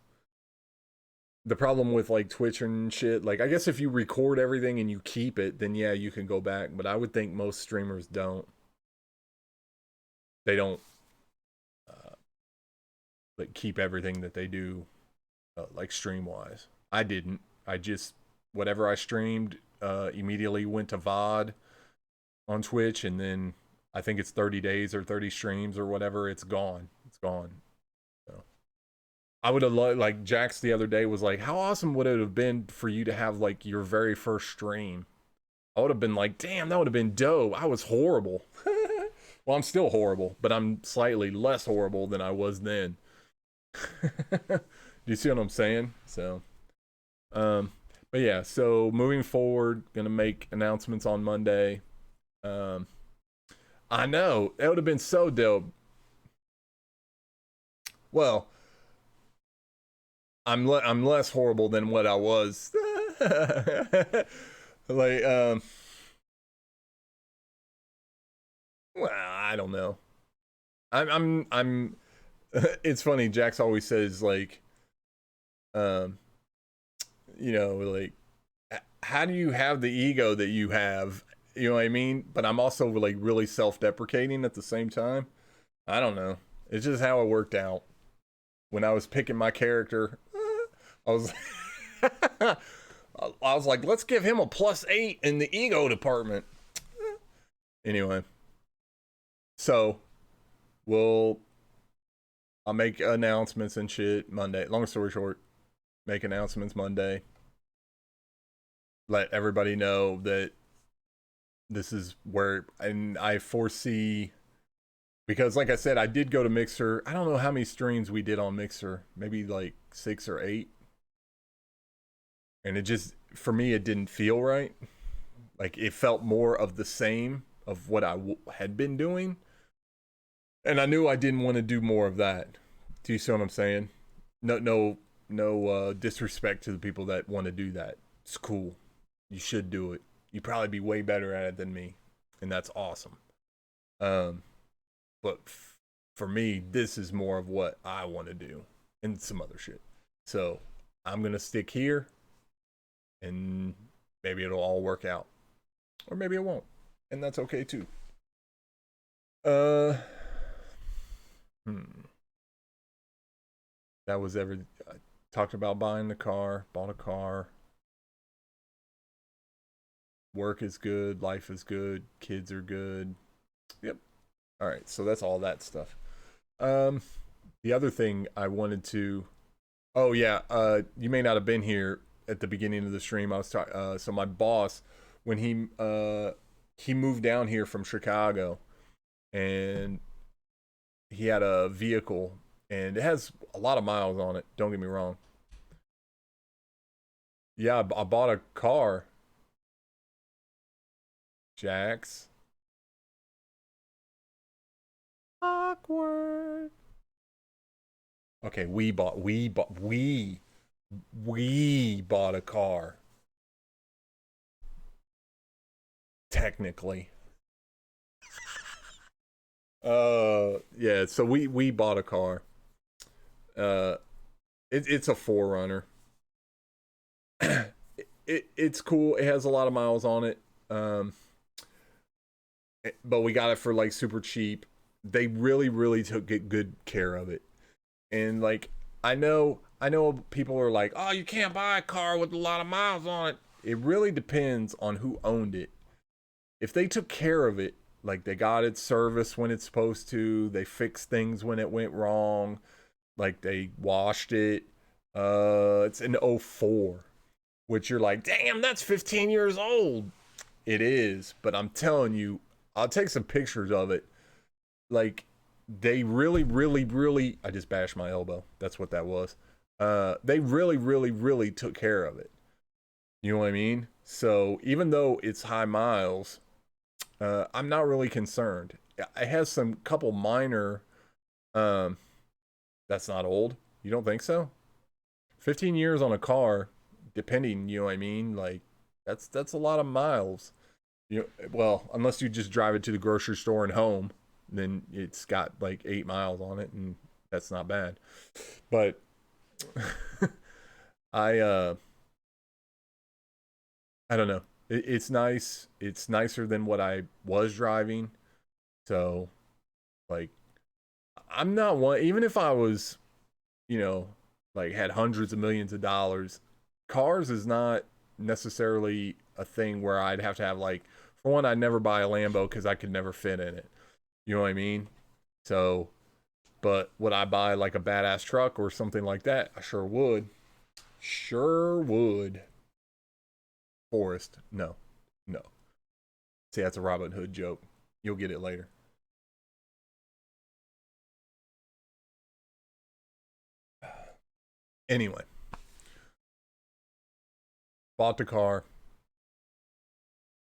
The problem with like Twitch and shit, like I guess if you record everything and you keep it, then yeah, you can go back. But I would think most streamers don't. They don't like keep everything that they do, like stream wise. I didn't. I just whatever I streamed immediately went to VOD on Twitch, and then I think it's 30 days or 30 streams or whatever. It's gone. It's gone. So I would have like Jax the other day was like, how awesome would it have been for you to have like your very first stream? I would have been like, damn, that would have been dope. I was horrible. Well, I'm still horrible, but I'm slightly less horrible than I was then. Do you see what I'm saying? So, um, but yeah. So moving forward, gonna make announcements on Monday. Um, I know that would have been so dope. Well, I'm less horrible than what I was. like, well, I don't know. I'm. It's funny. Jax always says like, um, like, how do you have the ego that you have? You know what I mean? But I'm also like really self-deprecating at the same time. I don't know. It's just how it worked out. When I was picking my character, I was I was like, let's give him a +8 in the ego department. Anyway, so we'll I'll make announcements and shit Monday. Long story short, make announcements Monday. Let everybody know that this is where, and I foresee, because like I said, I did go to Mixer. I don't know how many streams we did on Mixer, maybe like 6 or 8. And it just, for me, it didn't feel right. Like it felt more of the same of what I had been doing. And I knew I didn't want to do more of that. Do you see what I'm saying? No disrespect to the people that want to do that. It's cool. You should do it. You'd probably be way better at it than me, and that's awesome. But for me, this is more of what I want to do, and some other shit. So I'm gonna stick here, and maybe it'll all work out, or maybe it won't, and that's okay too. Uh, That was every. I talked about buying the car, bought a car. Work is good, life is good, kids are good. Yep. All right, so that's all that stuff. Um, the other thing I wanted to. Oh yeah, you may not have been here at the beginning of the stream. I was talking. So my boss, when he moved down here from Chicago, and he had a vehicle, and it has a lot of miles on it. Don't get me wrong. Yeah, I bought a car. Jax. Awkward. Okay, we bought a car. Technically. Yeah, so we bought a car. Uh it's a 4Runner. It's cool. It has a lot of miles on it. But we got it for like super cheap. They really took good care of it. And like I know people are like, "Oh, you can't buy a car with a lot of miles on it." It really depends on who owned it. If they took care of it, like they got it serviced when it's supposed to, they fixed things when it went wrong, like they washed it. It's an '04, which you're like, "Damn, that's 15 years old." It is, but I'm telling you, I'll take some pictures of it. Like they really I just bashed my elbow. That's what that was. They really took care of it. You know what I mean? So even though it's high miles, I'm not really concerned. It has some couple minor. Um, that's not old. You don't think so? 15 years on a car, depending. You know what I mean? Like that's a lot of miles. Well, unless you just drive it to the grocery store and home, then it's got like 8 miles on it, and that's not bad. But I I don't know. It's nice. It's nicer than what I was driving. So like I'm not one. Even if I was, you know, like had hundreds of millions of dollars, cars is not necessarily a thing where I'd have to have like. For one, I'd never buy a Lambo because I could never fit in it. You know what I mean? So, but would I buy like a badass truck or something like that? I sure would. Sure would. Forest. No. No. See, that's a Robin Hood joke. You'll get it later. Anyway, bought the car.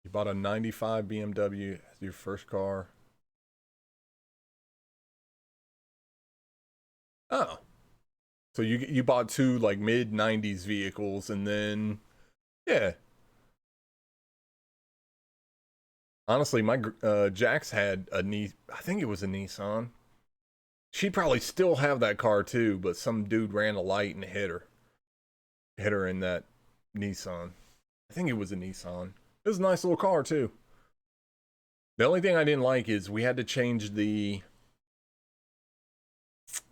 You bought a 95 BMW as your first car. Oh. So you bought two like mid 90s vehicles and then yeah. Honestly, my Jax had I think it was a Nissan. She'd probably still have that car too, but some dude ran a light and hit her. Hit her in that Nissan. I think it was a Nissan. It was a nice little car too. The only thing I didn't like is we had to change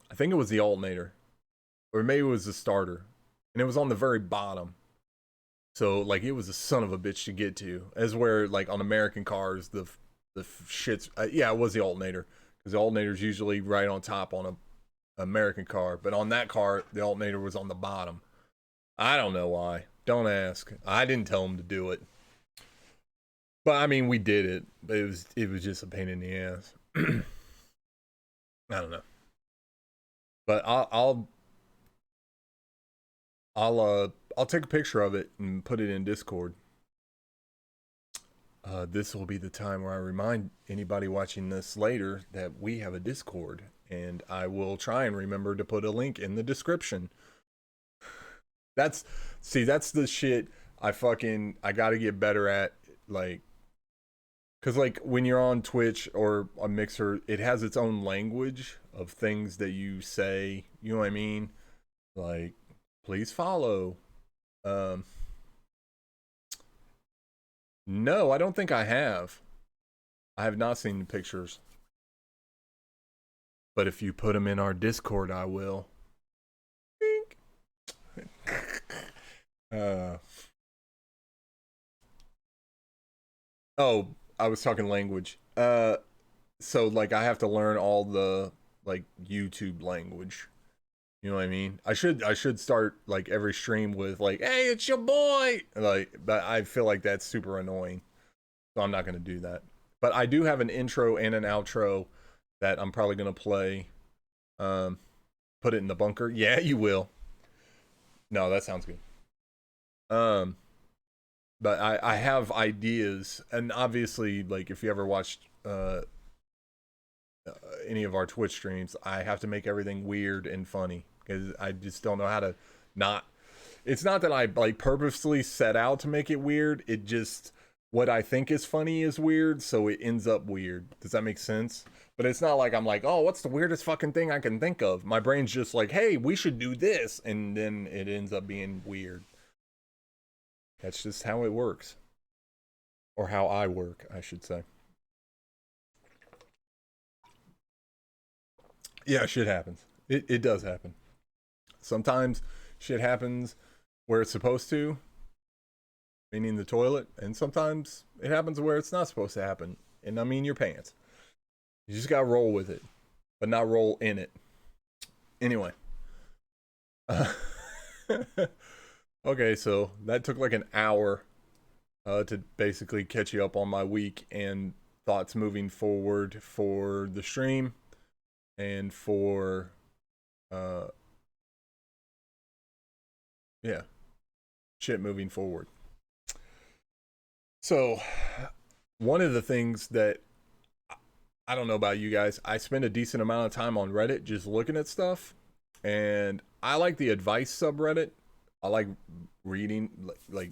I think it was the alternator. Or maybe it was the starter. And it was on the very bottom. So like it was a son of a bitch to get to. As where like on American cars the shits yeah, it was the alternator. Because the alternator's usually right on top on a American car. But on that car, the alternator was on the bottom. I don't know why. Don't ask. I didn't tell him to do it. But I mean, we did it. But it was just a pain in the ass. I don't know. But I'll take a picture of it and put it in Discord. This will be the time where I remind anybody watching this later that we have a Discord, and I will try and remember to put a link in the description. That's the shit I gotta get better at, like, cause like when you're on Twitch or a Mixer, it has its own language of things that you say, you know what I mean? Like, please follow. No, I don't think I have. I have not seen the pictures. But if you put them in our Discord, I will. Oh, I was talking language. So like I have to learn all the like YouTube language. You know what I mean? I should start like every stream with like, "Hey, it's your boy." Like, but I feel like that's super annoying. So I'm not going to do that. But I do have an intro and an outro that I'm probably going to play. Put it in the bunker. Yeah, you will. No, that sounds good. But I have ideas, and obviously like if you ever watched any of our Twitch streams, I have to make everything weird and funny because I just don't know how to not. It's not that I like purposely set out to make it weird. It just what I think is funny is weird, so it ends up weird. Does that make sense? But it's not like I'm like, oh, what's the weirdest fucking thing I can think of? My brain's just like, hey, we should do this, and then it ends up being weird. That's just how it works, or how I work, I should say. Yeah, shit happens. It does happen. Sometimes shit happens where it's supposed to, meaning the toilet, and sometimes it happens where it's not supposed to happen, and I mean your pants. You just gotta roll with it, but not roll in it. Anyway. Okay, so that took like an hour to basically catch you up on my week and thoughts moving forward for the stream and for yeah, shit moving forward. So one of the things that I don't know about you guys, I spend a decent amount of time on Reddit just looking at stuff, and I like the advice subreddit. I like reading like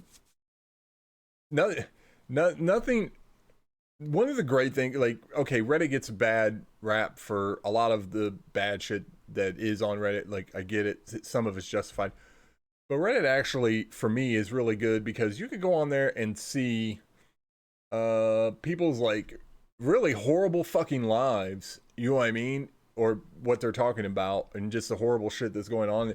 nothing. One of the great things, like, okay, Reddit gets a bad rap for a lot of the bad shit that is on Reddit. Like, I get it, some of it's justified, but Reddit actually for me is really good because you could go on there and see people's like really horrible fucking lives, you know what I mean, or what they're talking about, and just the horrible shit that's going on.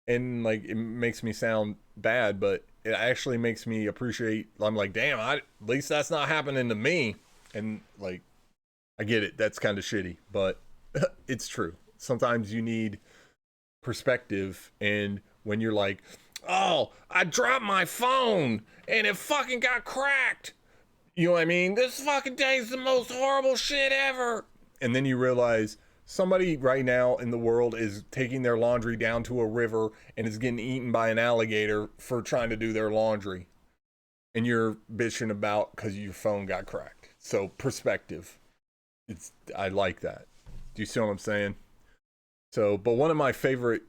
And like it makes me sound bad, but it actually makes me appreciate. I'm like, damn, at least that's not happening to me. And like, I get it, that's kind of shitty, but it's true. Sometimes you need perspective, and when you're like, oh, I dropped my phone and it fucking got cracked, you know what I mean? This fucking day is the most horrible shit ever. And then you realize Somebody right now in the world is taking their laundry down to a river and is getting eaten by an alligator for trying to do their laundry. And you're bitching about because your phone got cracked. So perspective. I like that. Do you see what I'm saying? So, but one of my favorite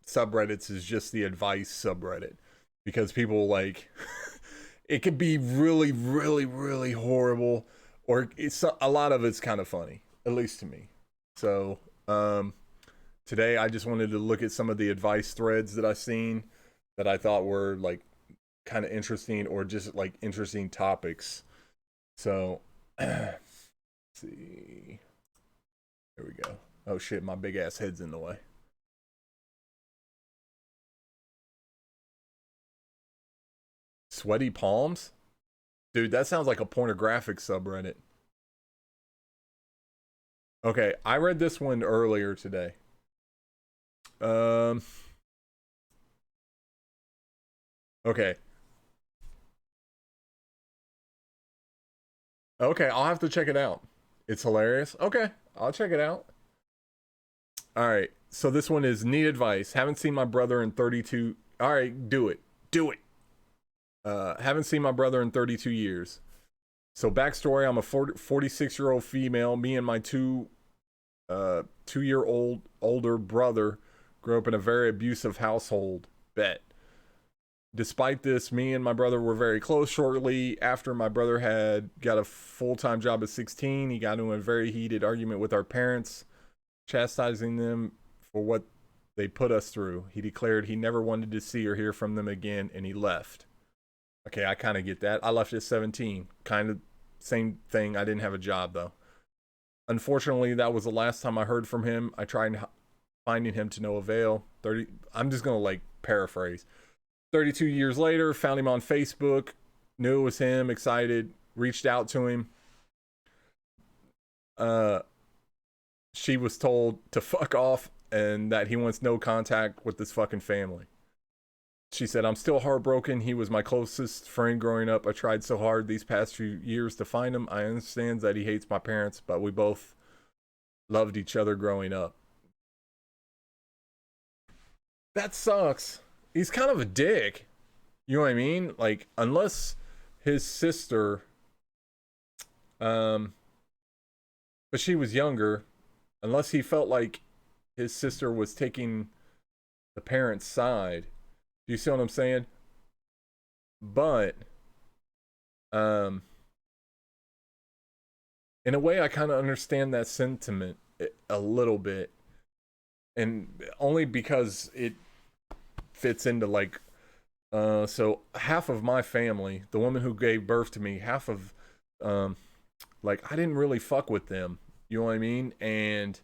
subreddits is just the advice subreddit because people like it could be really, really, really horrible, or it's a lot of it's kind of funny, at least to me. So, today I just wanted to look at some of the advice threads that I've seen that I thought were like kind of interesting or just like interesting topics. So, let's see. Here we go. Oh shit, my big ass head's in the way. Sweaty palms? Dude, that sounds like a pornographic subreddit. Okay, I read this one earlier today. Um okay. Okay, I'll have to check it out. It's hilarious. Okay, I'll check it out. All right. So this one is need advice. Haven't seen my brother in 32. All right, do it. Do it. Haven't seen my brother in 32 years. So backstory, I'm a 46-year-old female. Me and my 2-year-old older brother grew up in a very abusive household. Bet. Despite this, me and my brother were very close. Shortly after my brother had got a full-time job at 16, he got into a very heated argument with our parents, chastising them for what they put us through. He declared he never wanted to see or hear from them again, and he left. Okay, I kind of get that. I left at 17. Kind of same thing. I didn't have a job, though. Unfortunately, that was the last time I heard from him. I tried finding him to no avail. I'm just going to like paraphrase. 32 years later, found him on Facebook, knew it was him, excited, reached out to him. She was told to fuck off and that he wants no contact with this fucking family. She said, I'm still heartbroken. He was my closest friend growing up. I tried so hard these past few years to find him. I understand that he hates my parents, but we both loved each other growing up. That sucks. He's kind of a dick. You know what I mean? Like, unless his sister, but she was younger, unless he felt like his sister was taking the parents' side. Do you see what I'm saying? But, in a way, I kind of understand that sentiment a little bit, and only because it fits into like so half of my family, the woman who gave birth to me, half of like I didn't really fuck with them. You know what I mean? And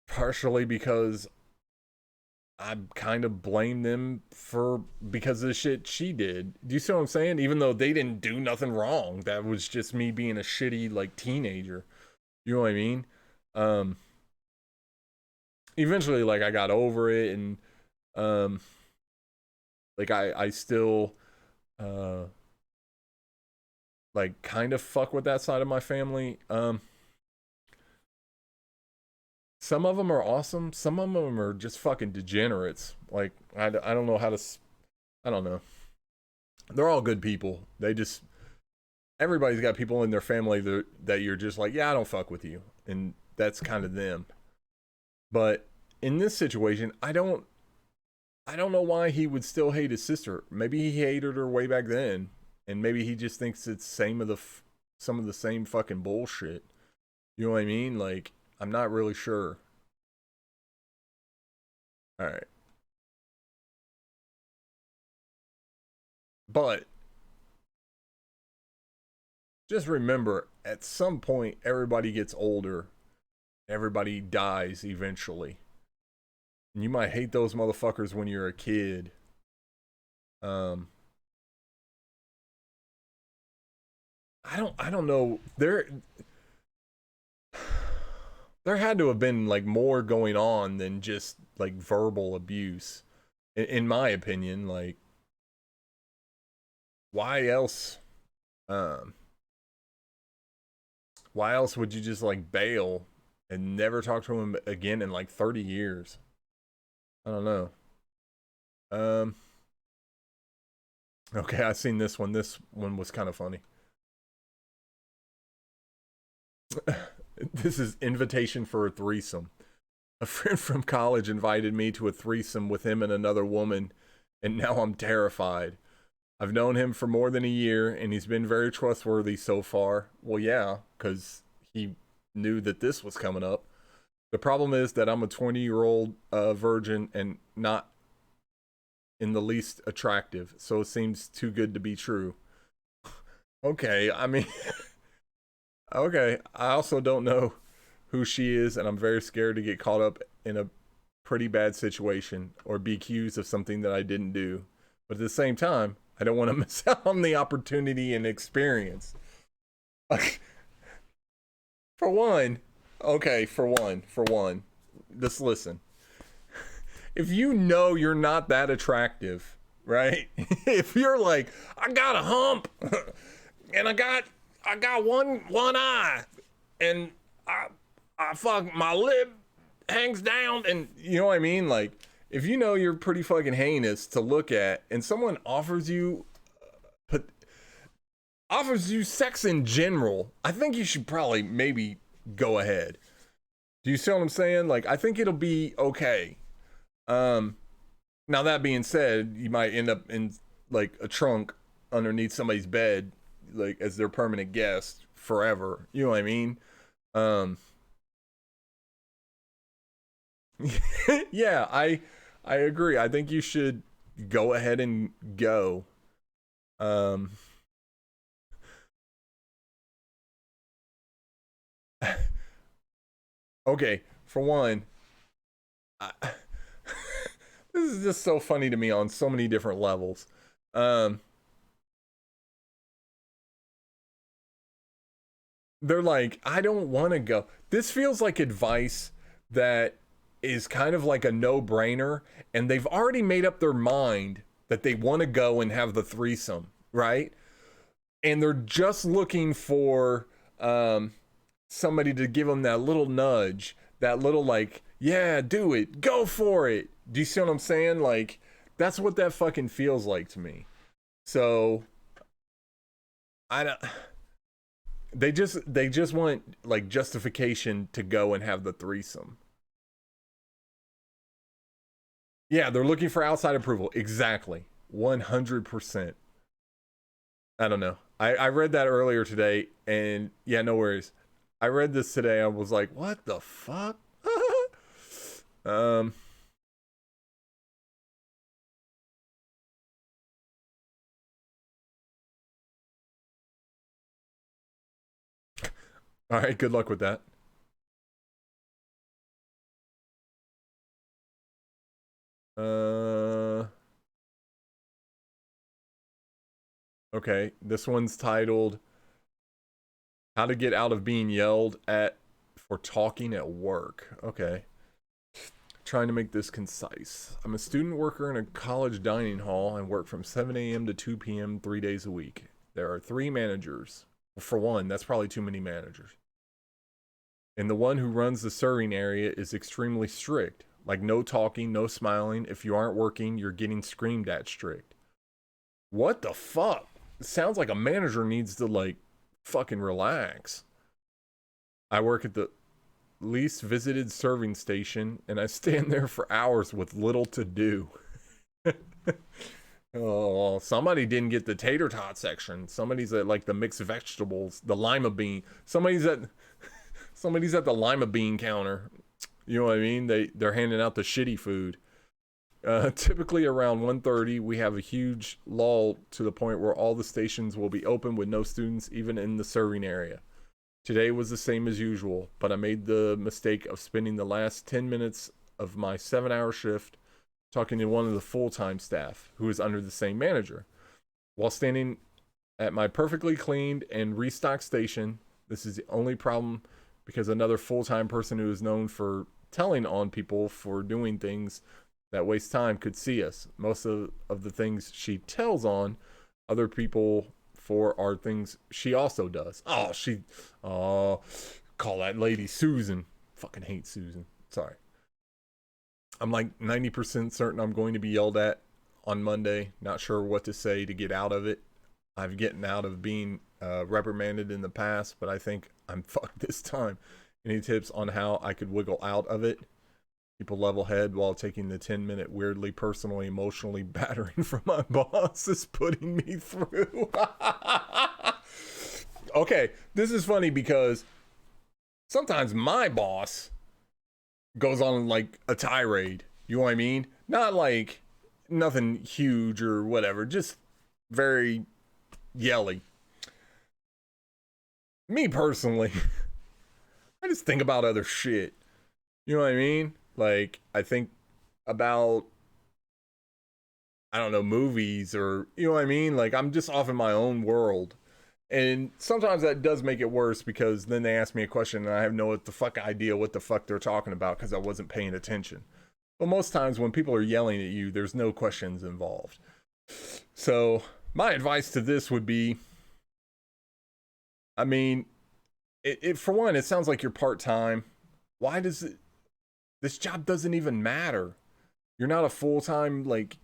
partially because I kind of blame them for because of the shit she did. Do you see what I'm saying? Even though they didn't do nothing wrong. That was just me being a shitty like teenager. You know what I mean? Um Eventually like I got over it and um like I still uh like kind of fuck with that side of my family. Some of them are awesome. Some of them are just fucking degenerates. Like I don't know how to. I don't know. They're all good people. They just everybody's got people in their family that you're just like, yeah, I don't fuck with you, and that's kind of them. But in this situation, I don't know why he would still hate his sister. Maybe he hated her way back then, and maybe he just thinks it's some of the same fucking bullshit. You know what I mean? Like I'm not really sure. All right, but just remember, at some point, everybody gets older. Everybody dies eventually. And you might hate those motherfuckers when you're a kid. Um, I don't know. There had to have been like more going on than just like verbal abuse. In my opinion, like why else? Um, why else would you just like bail? and never talked to him again in like 30 years. I don't know. Um, okay, I seen this one. This one was kind of funny. This is invitation for a threesome. A friend from college invited me to a threesome with him and another woman, and now I'm terrified. I've known him for more than a year, and he's been very trustworthy so far. Well, yeah, because he knew that this was coming up. The problem is that I'm a 20-year-old virgin and not in the least attractive, so it seems too good to be true. Okay, I mean, okay. I also don't know who she is, and I'm very scared to get caught up in a pretty bad situation or be accused of something that I didn't do. But at the same time, I don't want to miss out on the opportunity and experience. For one, okay, for one, just listen. If you know you're not that attractive, right? If you're like, I got a hump, and I got one eye, and I fuck my lip hangs down, and you know what I mean? Like, if you know you're pretty fucking heinous to look at, and someone offers you sex in general, I think you should probably maybe go ahead. Do you see what I'm saying? Like, I think it'll be okay. Now that being said, you might end up in like a trunk underneath somebody's bed, like as their permanent guest forever. You know what I mean? Um, yeah, I agree. I think you should go ahead and go. Um, okay, for one, I, this is just so funny to me on so many different levels. Um, they're like, I don't want to go. This feels like advice that is kind of like a no-brainer, and they've already made up their mind that they want to go and have the threesome, right? And they're just looking for somebody to give them that little nudge, that little like, yeah, do it, go for it. Do you see what I'm saying? Like, that's what that fucking feels like to me. So I don't. They just want like justification to go and have the threesome. Yeah, they're looking for outside approval. Exactly. 100%. I don't know. I read that earlier today, and yeah, no worries. I read this today. I was like, what the fuck? um, all right, good luck with that. Uh, okay, this one's titled How to Get Out of Being Yelled at for Talking at Work. Okay. Trying to make this concise. I'm a student worker in a college dining hall and work from 7 a.m. to 2 p.m. 3 days a week. There are 3 managers. For one, that's probably too many managers. And the one who runs the serving area is extremely strict. Like, no talking, no smiling. If you aren't working, you're getting screamed at strict. What the fuck? It sounds like a manager needs to, like, fucking relax. I work at the least visited serving station, and I stand there for hours with little to do. Oh, somebody didn't get the tater tot section. Somebody's at like the mixed vegetables, the lima bean. Somebody's at the lima bean counter. You know what I mean? They're handing out the shitty food. Typically around 1:30, we have a huge lull to the point where all the stations will be open with no students even in the serving area. Today was the same as usual, but I made the mistake of spending the last 10 minutes of my 7-hour shift talking to one of the full-time staff who is under the same manager. While standing at my perfectly cleaned and restocked station, this is the only problem because another full-time person who is known for telling on people for doing things that waste time could see us. Most of the things she tells on other people for are things she also does. Oh, call that lady Susan. Fucking hate Susan. Sorry. I'm like 90% certain I'm going to be yelled at on Monday. Not sure what to say to get out of it. I've gotten out of being reprimanded in the past, but I think I'm fucked this time. Any tips on how I could wiggle out of it? Keep a level head while taking the 10-minute weirdly personally emotionally battering from my boss is putting me through. Okay, this is funny because sometimes my boss goes on like a tirade. You know what I mean? Not like nothing huge or whatever, just very yelly. Me personally, I just think about other shit. You know what I mean? Like, I think about, I don't know, movies or, you know what I mean? Like, I'm just off in my own world. And sometimes that does make it worse because then they ask me a question and I have no idea what the fuck they're talking about because I wasn't paying attention. But most times when people are yelling at you, there's no questions involved. So my advice to this would be, I mean, it for one, it sounds like you're part-time. Why does it, this job doesn't even matter. You're not a full-time, like,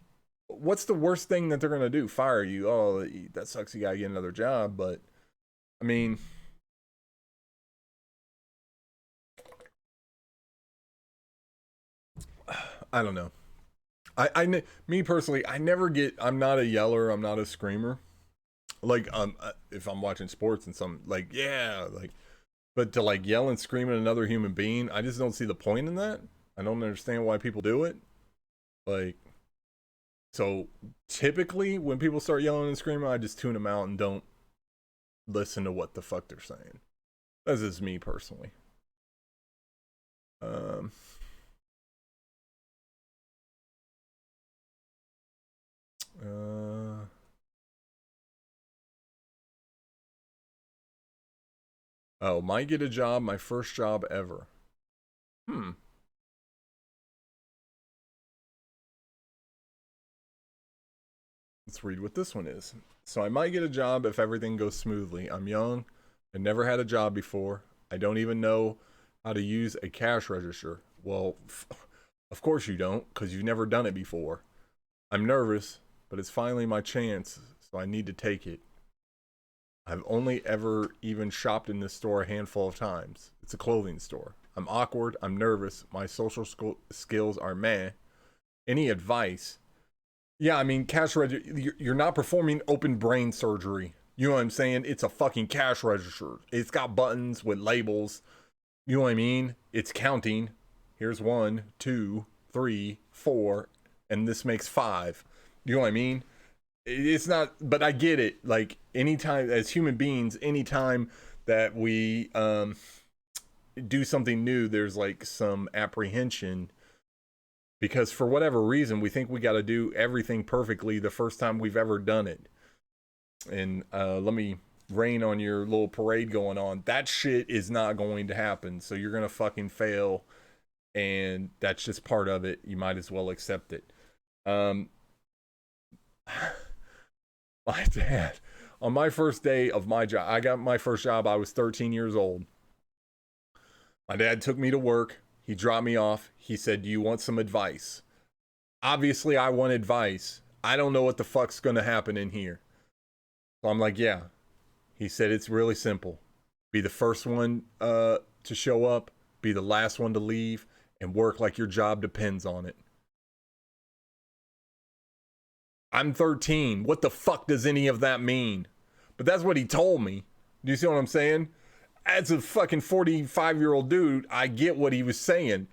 what's the worst thing that they're going to do? Fire you. Oh, that sucks. You got to get another job. But, I mean, I don't know. Me personally, I'm not a yeller. I'm not a screamer. Like, if I'm watching sports and some, like, yeah, like, but to, like, yell and scream at another human being, I just don't see the point in that. I don't understand why people do it. Like, so typically when people start yelling and screaming, I just tune them out and don't listen to what the fuck they're saying. That's just me personally. Um, oh, might get a job, my first job ever. Let's read what this one is. So I might get a job if everything goes smoothly. I'm young. I never had a job before. I don't even know how to use a cash register. Well, of course you don't, because you've never done it before. I'm nervous, but it's finally my chance, so I need to take it. I've only ever even shopped in this store a handful of times. It's a clothing store. I'm awkward. I'm nervous. My social skills are meh. Any advice? Yeah, I mean, cash register, you're not performing open brain surgery. You know what I'm saying? It's a fucking cash register. It's got buttons with labels. You know what I mean? It's counting. Here's 1, 2, 3, 4, and this makes 5. You know what I mean? It's not, but I get it. Like, anytime, as human beings, anytime that we do something new, there's like some apprehension because for whatever reason we think we got to do everything perfectly the first time we've ever done it. And let me rain on your little parade going on. That shit is not going to happen, so you're gonna fucking fail, and that's just part of it. You might as well accept it. My dad, on my first day of my job, I got my first job, I was 13 years old. My dad took me to work. He dropped me off. He said, "Do you want some advice?" Obviously, I want advice. I don't know what the fuck's gonna happen in here. So I'm like, yeah. He said, it's really simple. Be the first one to show up, be the last one to leave, and work like your job depends on it. I'm 13. What the fuck does any of that mean? But that's what he told me. Do you see what I'm saying? As a fucking 45-year-old dude, I get what he was saying.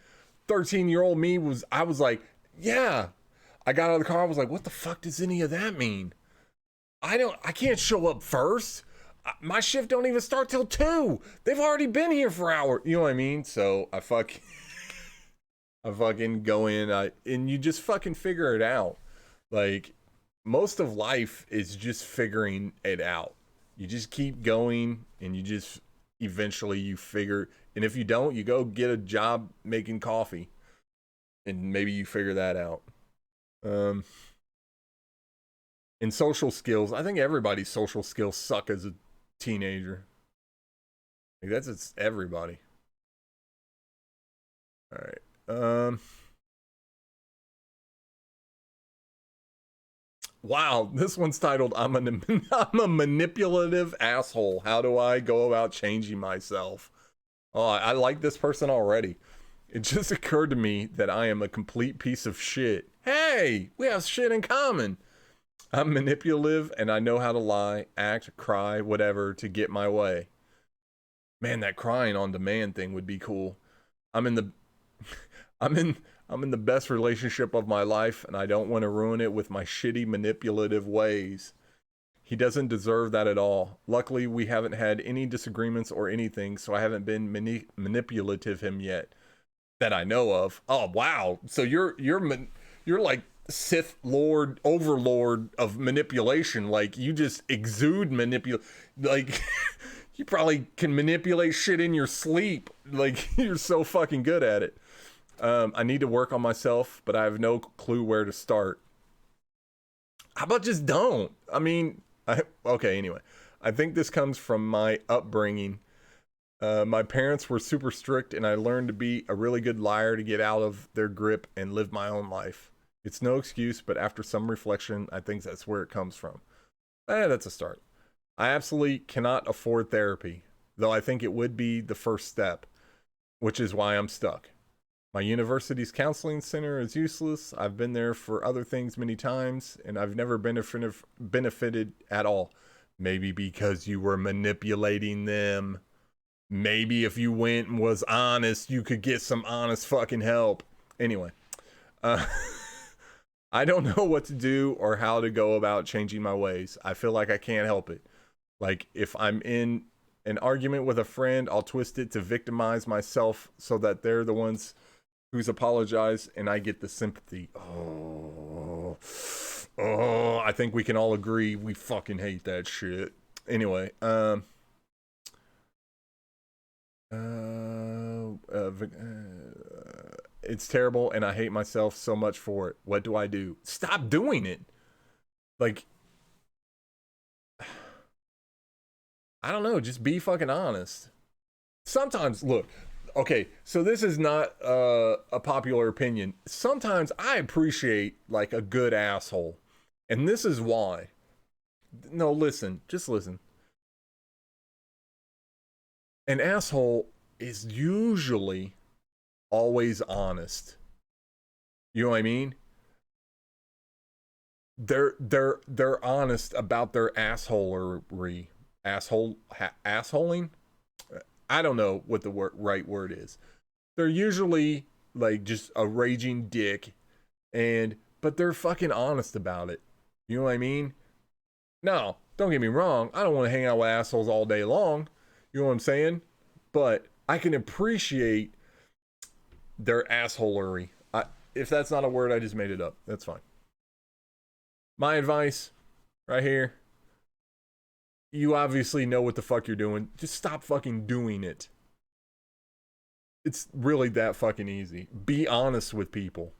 13-year-old me I was like, yeah. I got out of the car, I was like, what the fuck does any of that mean? I can't show up first. My shift don't even start till 2. They've already been here for hours. You know what I mean? So I fucking go in, and you just fucking figure it out. Like, most of life is just figuring it out. You just keep going, and you just eventually you figure. And if you don't, you go get a job making coffee, and maybe you figure that out. In social skills, I think everybody's social skills suck as a teenager. Like, it's everybody. All right. Wow, this one's titled I'm a manipulative asshole. How do I go about changing myself? Oh, I like this person already. It just occurred to me that I am a complete piece of shit. Hey, we have shit in common. I'm manipulative and I know how to lie, act, cry, whatever to get my way. Man, that crying on demand thing would be cool. I'm in the I'm in I'm in the best relationship of my life and I don't want to ruin it with my shitty manipulative ways. He doesn't deserve that at all. Luckily, we haven't had any disagreements or anything, so I haven't been manipulative him yet that I know of. Oh wow! So you're like Sith Lord Overlord of manipulation. Like you just exude like you probably can manipulate shit in your sleep. Like you're so fucking good at it. I need to work on myself, but I have no clue where to start. How about just don't? I mean, okay, anyway. I think this comes from my upbringing. My parents were super strict, and I learned to be a really good liar to get out of their grip and live my own life. It's no excuse, but after some reflection, I think that's where it comes from. That's a start. I absolutely cannot afford therapy, though I think it would be the first step, which is why I'm stuck. My university's counseling center is useless. I've been there for other things many times, and I've never benefited at all. Maybe because you were manipulating them. Maybe if you went and was honest, you could get some honest fucking help. Anyway, uh, I don't know what to do or how to go about changing my ways. I feel like I can't help it. Like, if I'm in an argument with a friend, I'll twist it to victimize myself so that they're the ones who's apologized and I get the sympathy. Oh, I think we can all agree we fucking hate that shit. Anyway, it's terrible and I hate myself so much for it. What do I do? Stop doing it. Like, I don't know, just be fucking honest. Sometimes, look, okay, so this is not a popular opinion. Sometimes I appreciate like a good asshole. And this is why. No, listen, just listen. An asshole is usually always honest. You know what I mean? They're honest about their assholery. Assholing? I don't know what the right word is. They're usually like just a raging dick but they're fucking honest about it. You know what I mean? Now, don't get me wrong, I don't want to hang out with assholes all day long. You know what I'm saying? But I can appreciate their assholery. If that's not a word, I just made it up. That's fine. My advice, right here, you obviously know what the fuck you're doing. Just stop fucking doing it. It's really that fucking easy. Be honest with people.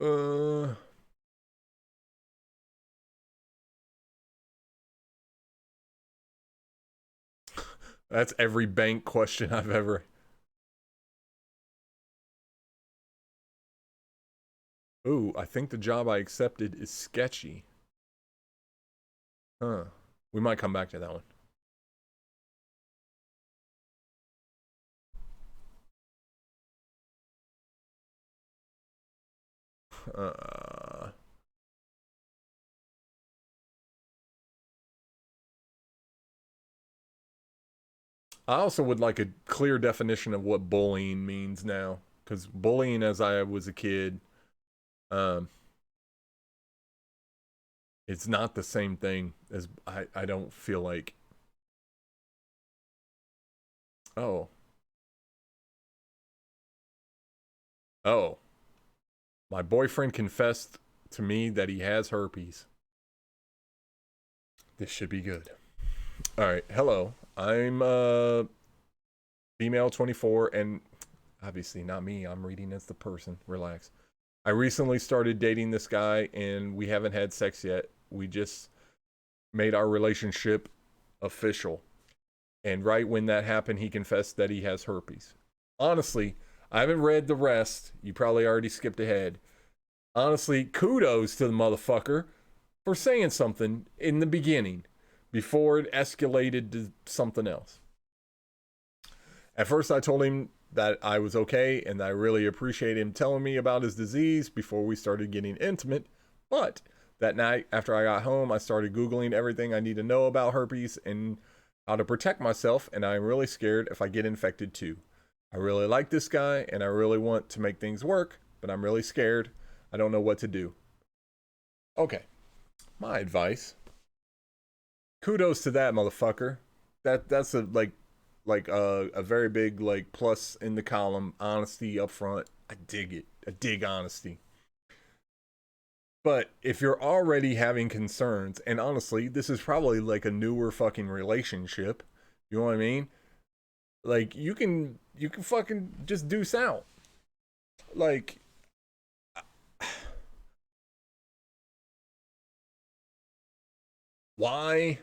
Uh, that's every bank question I've ever. Ooh, I think the job I accepted is sketchy. Huh. We might come back to that one. Uh, I also would like a clear definition of what bullying means now, because bullying, as I was a kid, um, it's not the same thing as I don't feel like. Oh, oh, my boyfriend confessed to me that he has herpes. This should be good. All right, hello. I'm female 24 and obviously not me. I'm reading as the person. Relax. I recently started dating this guy and we haven't had sex yet. We just made our relationship official. And right when that happened, he confessed that he has herpes. Honestly, I haven't read the rest. You probably already skipped ahead. Honestly, kudos to the motherfucker for saying something in the beginning before it escalated to something else. At first, I told him that I was okay and that I really appreciate him telling me about his disease before we started getting intimate. But that night, after I got home, I started Googling everything I need to know about herpes and how to protect myself, and I'm really scared if I get infected too. I really like this guy and I really want to make things work, but I'm really scared. I don't know what to do. Okay, my advice. Kudos to that motherfucker. That's a very big like plus in the column. Honesty up front. I dig it. I dig honesty. But if you're already having concerns, and honestly, this is probably like a newer fucking relationship. You know what I mean? Like you can fucking just deuce out. Like why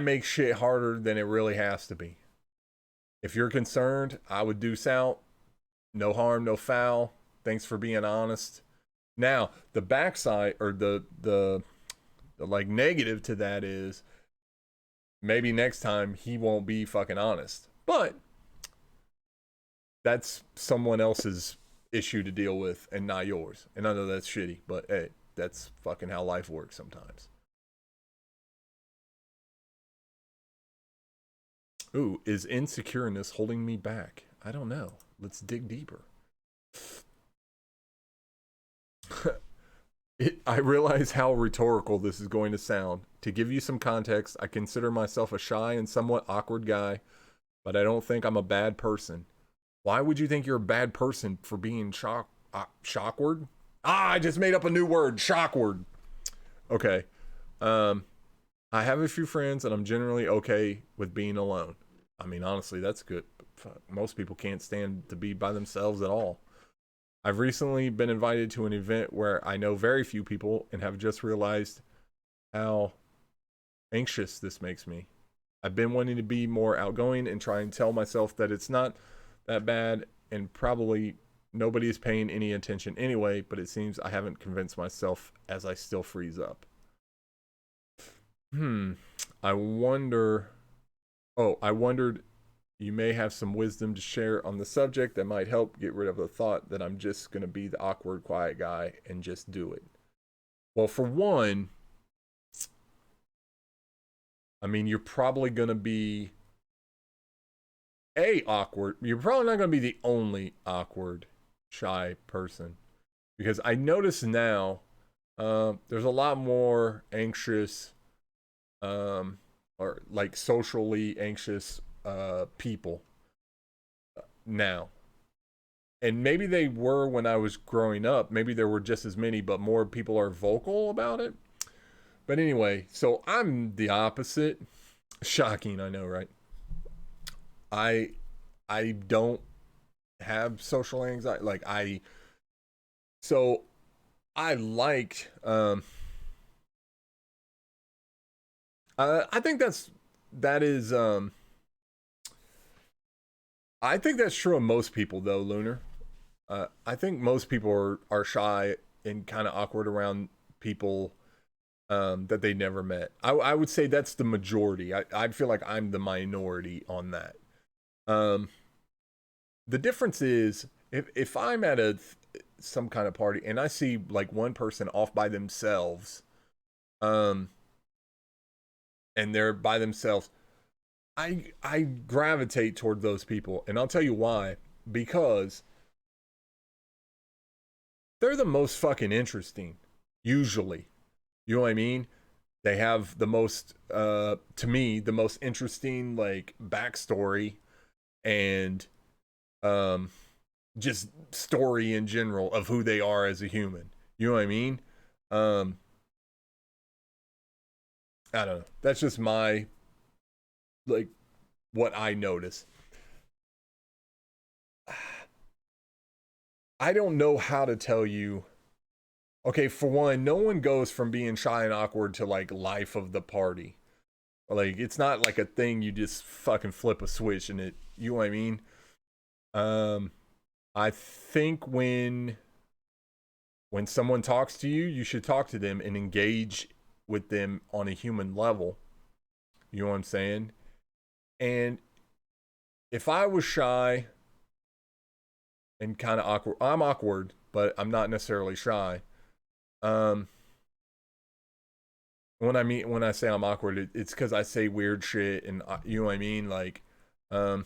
make shit harder than it really has to be? If you're concerned, I would deuce out. No harm, no foul. Thanks for being honest. Now, the backside or the like negative to that is maybe next time he won't be fucking honest. But that's someone else's issue to deal with and not yours. And I know that's shitty, but hey, that's fucking how life works sometimes. Ooh, is insecureness holding me back? I don't know. Let's dig deeper. I realize how rhetorical this is going to sound. To give you some context, I consider myself a shy and somewhat awkward guy, but I don't think I'm a bad person. Why would you think you're a bad person for being shockward? I just made up a new word, shockward. Okay. Um, I have a few friends and I'm generally okay with being alone. I mean, honestly, that's good. Most people can't stand to be by themselves at all. I've recently been invited to an event where I know very few people and have just realized how anxious this makes me. I've been wanting to be more outgoing and try and tell myself that it's not that bad and probably nobody is paying any attention anyway, but it seems I haven't convinced myself as I still freeze up. I wonder. Oh, I wondered you may have some wisdom to share on the subject that might help get rid of the thought that I'm just going to be the awkward, quiet guy and just do it. Well, for one, I mean, you're probably going to be awkward. You're probably not going to be the only awkward, shy person. Because I notice now there's a lot more anxious, or like socially anxious people now. And maybe they were when I was growing up. Maybe there were just as many, but more people are vocal about it. But anyway, so I'm the opposite. Shocking, I know, right? I I don't have social anxiety. Like so I liked I think that is I think that's true of most people though, Lunar. I think most people are shy and kind of awkward around people that they never met. I would say that's the majority. I feel like I'm the minority on that. Um, the difference is if I'm at some kind of party and I see like one person off by themselves, um, and they're by themselves, I gravitate toward those people, and I'll tell you why. Because they're the most fucking interesting, usually. You know what I mean? They have the most, to me, the most interesting like backstory and um, just story in general of who they are as a human. You know what I mean? Um, I don't know. That's just my like what I notice. I don't know how to tell you. Okay, for one, no one goes from being shy and awkward to like life of the party. Like it's not like a thing you just fucking flip a switch and it. You know what I mean? Um, I think when someone talks to you, you should talk to them and engage with them on a human level. You know what I'm saying? And if I was shy and kind of awkward, I'm awkward, but I'm not necessarily shy. Um, when I say I'm awkward, it's because I say weird shit, and you know what I mean. Like, um,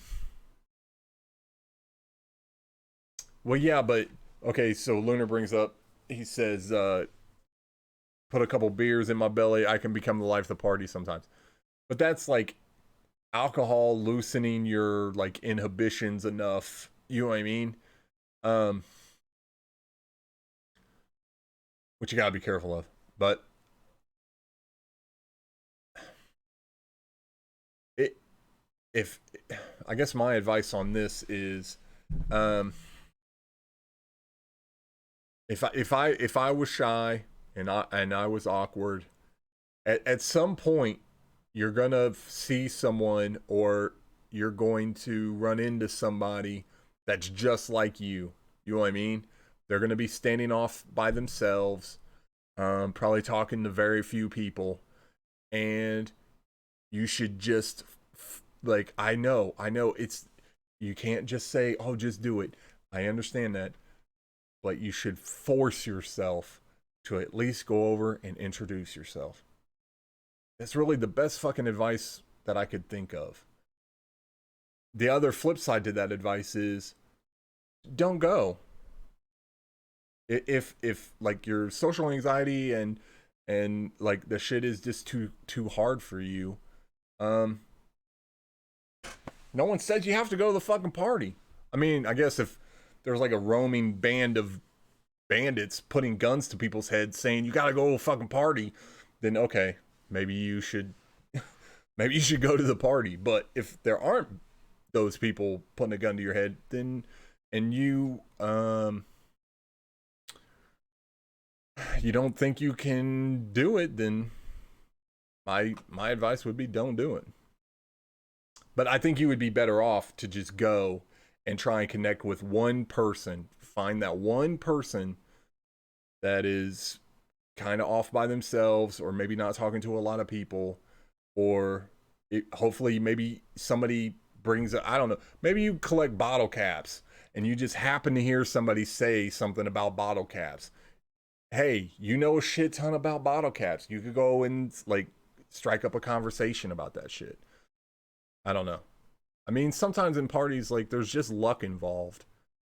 well, yeah, but okay. So Lunar brings up, he says, put a couple beers in my belly, I can become the life of the party sometimes. But that's like alcohol loosening your like inhibitions enough. You know what I mean? Um, which you gotta be careful of. But it, if I guess my advice on this is, um, if I was shy and I was awkward, at some point you're gonna see someone or you're going to run into somebody that's just like you. You know what I mean? They're gonna be standing off by themselves, probably talking to very few people, and you should just like I know it's you can't just say, "Oh, just do it." I understand that, but you should force yourself to at least go over and introduce yourself. That's really the best fucking advice that I could think of. The other flip side to that advice is don't go. If like your social anxiety and like the shit is just too hard for you, um no one says you have to go to the fucking party. I mean, I guess if there's like a roaming band of bandits putting guns to people's heads saying you gotta go to a fucking party, then okay, maybe you should maybe you should go to the party. But if there aren't those people putting a gun to your head, then and you don't think you can do it, then my advice would be don't do it. But I think you would be better off to just go and try and connect with one person. Find that one person that is kind of off by themselves or maybe not talking to a lot of people, or hopefully maybe somebody brings I don't know, maybe you collect bottle caps and you just happen to hear somebody say something about bottle caps. Hey, you know a shit ton about bottle caps. You could go and like strike up a conversation about that shit. I don't know. I mean, sometimes in parties, like there's just luck involved.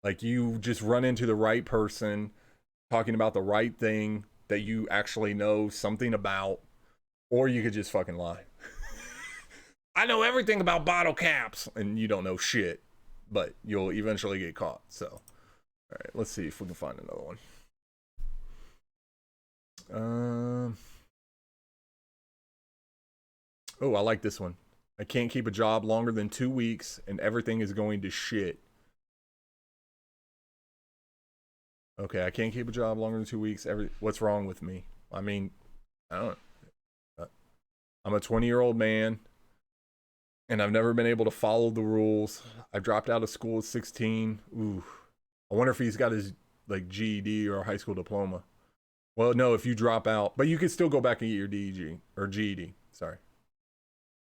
Like you just run into the right person talking about the right thing that you actually know something about, or you could just fucking lie. I know everything about bottle caps, and you don't know shit, but you'll eventually get caught. So, all right, let's see if we can find another one. Um. Oh, I like this one. I can't keep a job longer than 2 weeks, and everything is going to shit. Okay, I can't keep a job longer than 2 weeks. What's wrong with me? I mean, I don't. I'm a 20-year-old man, and I've never been able to follow the rules. I dropped out of school at 16. Ooh, I wonder if he's got his like GED or a high school diploma. Well, no, if you drop out, but you can still go back and get your DEG or GED. Sorry.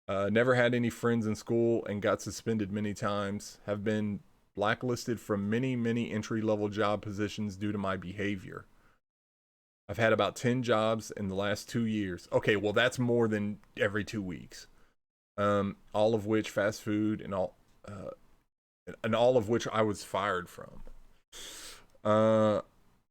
Never had any friends in school and got suspended many times. Have been blacklisted from many entry level job positions due to my behavior. I've had about 10 jobs in the last 2 years. Okay, well that's more than every 2 weeks. All of which fast food and all of which I was fired from.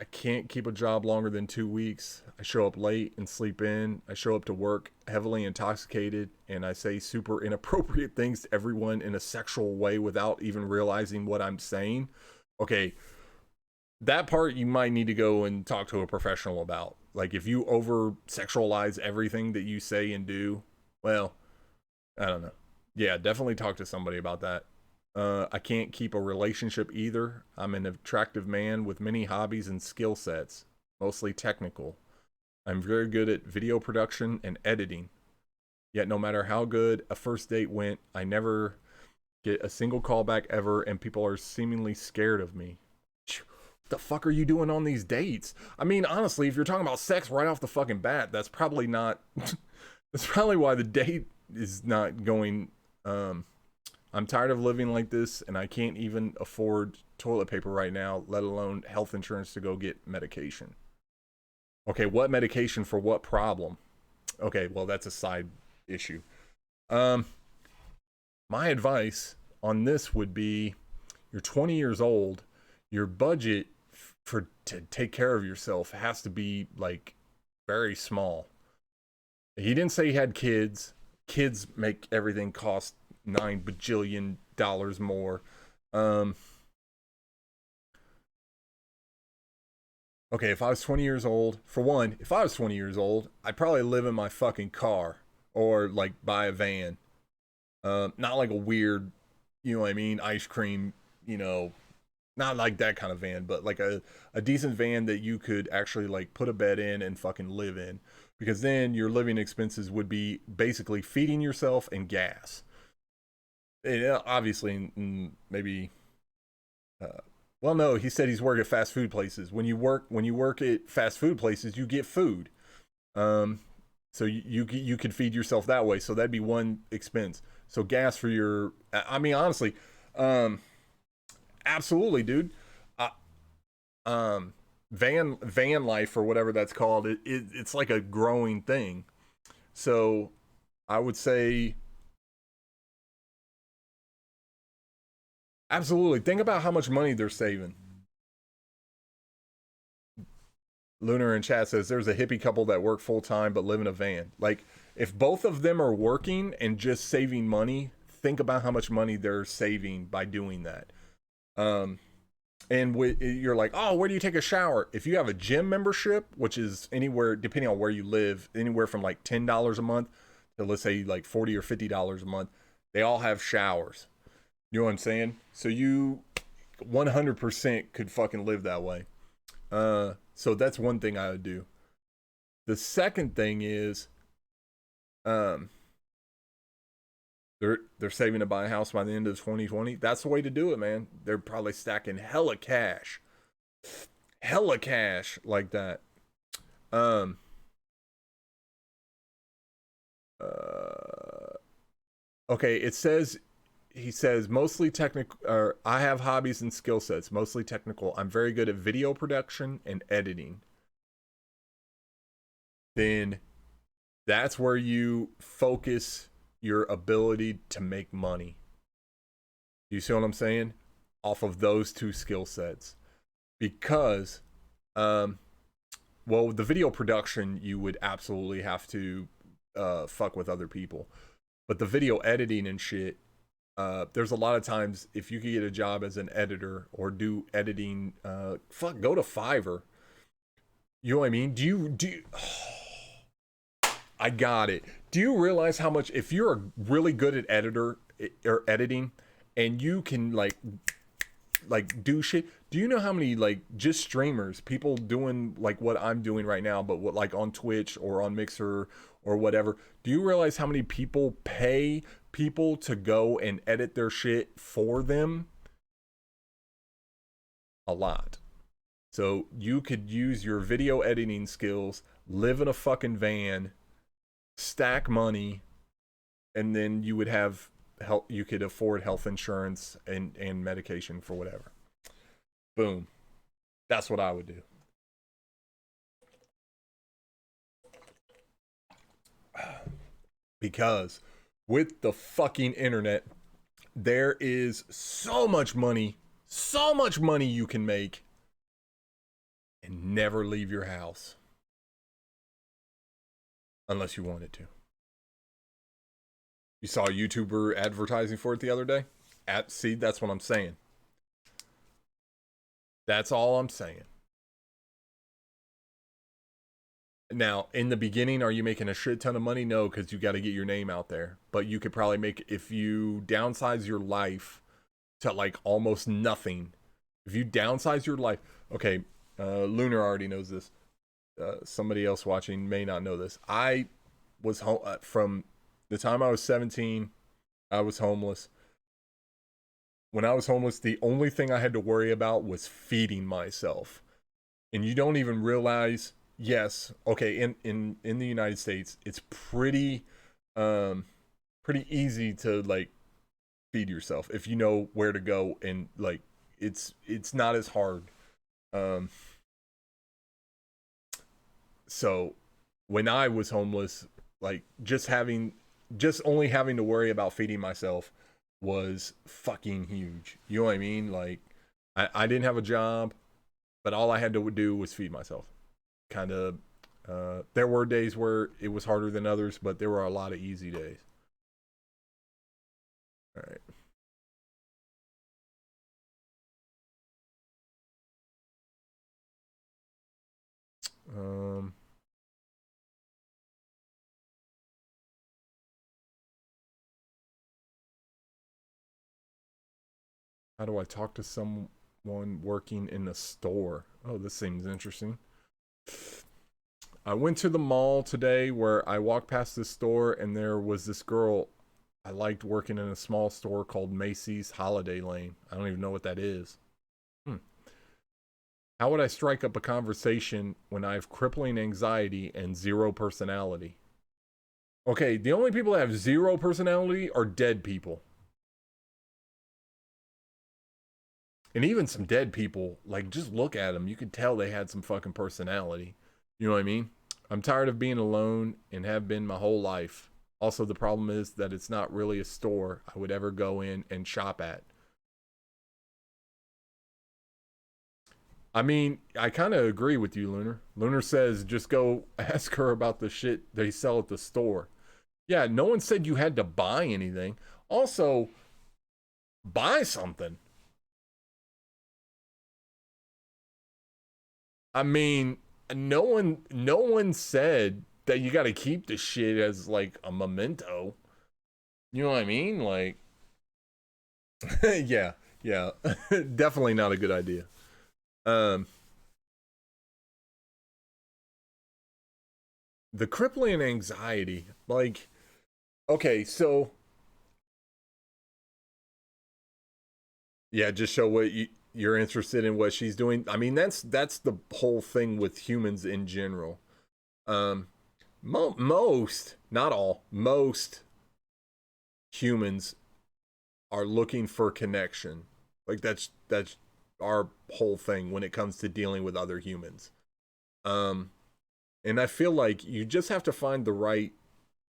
I can't keep a job longer than 2 weeks. I show up late and sleep in. I show up to work heavily intoxicated, and I say super inappropriate things to everyone in a sexual way without even realizing what I'm saying. Okay, that part you might need to go and talk to a professional about. Like if you over sexualize everything that you say and do, well, I don't know. Yeah, definitely talk to somebody about that. I can't keep a relationship either. I'm an attractive man with many hobbies and skill sets, mostly technical. I'm very good at video production and editing. Yet no matter how good a first date went, I never get a single call back ever, and people are seemingly scared of me. What the fuck are you doing on these dates? I mean, honestly, if you're talking about sex right off the fucking bat, that's probably not. That's probably why the date is not going. I'm tired of living like this, and I can't even afford toilet paper right now, let alone health insurance to go get medication. Okay, what medication for what problem? Okay, well, that's a side issue. Um, my advice on this would be you're 20 years old, your budget for to take care of yourself has to be like very small. He didn't say he had kids. Kids make everything cost $9 bajillion more. Um, okay, if I was 20 years old, for one, if I was 20 years old, I'd probably live in my fucking car or like buy a van. Not like a weird, you know what I mean, ice cream, you know, not like that kind of van, but like a decent van that you could actually like put a bed in and fucking live in. Because then your living expenses would be basically feeding yourself and gas. And obviously, maybe. Uh, well, no, he said he's worked at fast food places. When you work at fast food places, you get food. Um, so you could feed yourself that way. So that'd be one expense. So gas for your. I mean, honestly, um, absolutely, dude. Uh, um, van life or whatever that's called. It's like a growing thing. So I would say absolutely. Think about how much money they're saving. Lunar in chat says there's a hippie couple that work full time but live in a van. Like, if both of them are working and just saving money, think about how much money they're saving by doing that. Um, and you're like, oh, where do you take a shower? If you have a gym membership, which is anywhere, depending on where you live, anywhere from like $10 a month to, let's say, like $40 or $50 a month, they all have showers. You know what I'm saying? So you 100% could fucking live that way. So that's one thing I would do. The second thing is, um, they're saving to buy a house by the end of 2020. That's the way to do it, man. They're probably stacking hella cash like that. Um, okay, it says he says mostly technical. Or I have hobbies and skill sets, mostly technical. I'm very good at video production and editing. Then that's where you focus your ability to make money. You see what I'm saying? Off of those two skill sets. Because, um, well, the video production, you would absolutely have to fuck with other people. But the video editing and shit, there's a lot of times if you could get a job as an editor or do editing, go to Fiverr. You know what I mean? I got it. Do you realize how much, if you're a really good at editor or editing and you can like do shit, do you know how many like just streamers, people doing like what I'm doing right now, but what, like on Twitch or on Mixer or whatever, do you realize how many people pay people to go and edit their shit for them? A lot. So you could use your video editing skills, live in a fucking van, stack money, and then you would have help. You could afford health insurance and medication for whatever. Boom. That's what I would do. Because with the fucking internet, there is so much money you can make and never leave your house unless you wanted to. You saw a YouTuber advertising for it the other day? See, that's what I'm saying. That's all I'm saying. Now, in the beginning, are you making a shit ton of money? No, because you got to get your name out there. But you could probably make, if you downsize your life to like almost nothing, if you downsize your life, okay, Lunar already knows this. Somebody else watching may not know this. I was home from The time I was 17, I was homeless. When I was homeless, the only thing I had to worry about was feeding myself. And you don't even realize, yes, okay, in the United States, it's um pretty easy to like feed yourself if you know where to go, and like it's not as hard. Um so when I was homeless, like just only having to worry about feeding myself was fucking huge. You know what I mean? Like I didn't have a job, but all I had to do was feed myself. Kind of there were days where it was harder than others, but there were a lot of easy days. All right. Um how do I talk to someone working in a store? Oh, this seems interesting. I went to the mall today where I walked past this store and there was this girl. I liked working in a small store called Macy's Holiday Lane. I don't even know what that is. Hmm. How would I strike up a conversation when I have crippling anxiety and zero personality? Okay, the only people that have zero personality are dead people. And even some dead people, like just look at them, you could tell they had some fucking personality. You know what I mean? I'm tired of being alone and have been my whole life. Also, the problem is that it's not really a store I would ever go in and shop at. I mean, I kind of agree with you, Lunar. Lunar says just go ask her about the shit they sell at the store. Yeah, no one said you had to buy anything. Also, buy something. I mean, no one said that you got to keep the shit as like a memento. You know what I mean? Like yeah, yeah. Definitely not a good idea. Um the crippling anxiety, like okay, so yeah, just show what you're interested in what she's doing. I mean, that's the whole thing with humans in general. Um most, not all, most humans are looking for connection. Like that's our whole thing when it comes to dealing with other humans. Um and I feel like you just have to find the right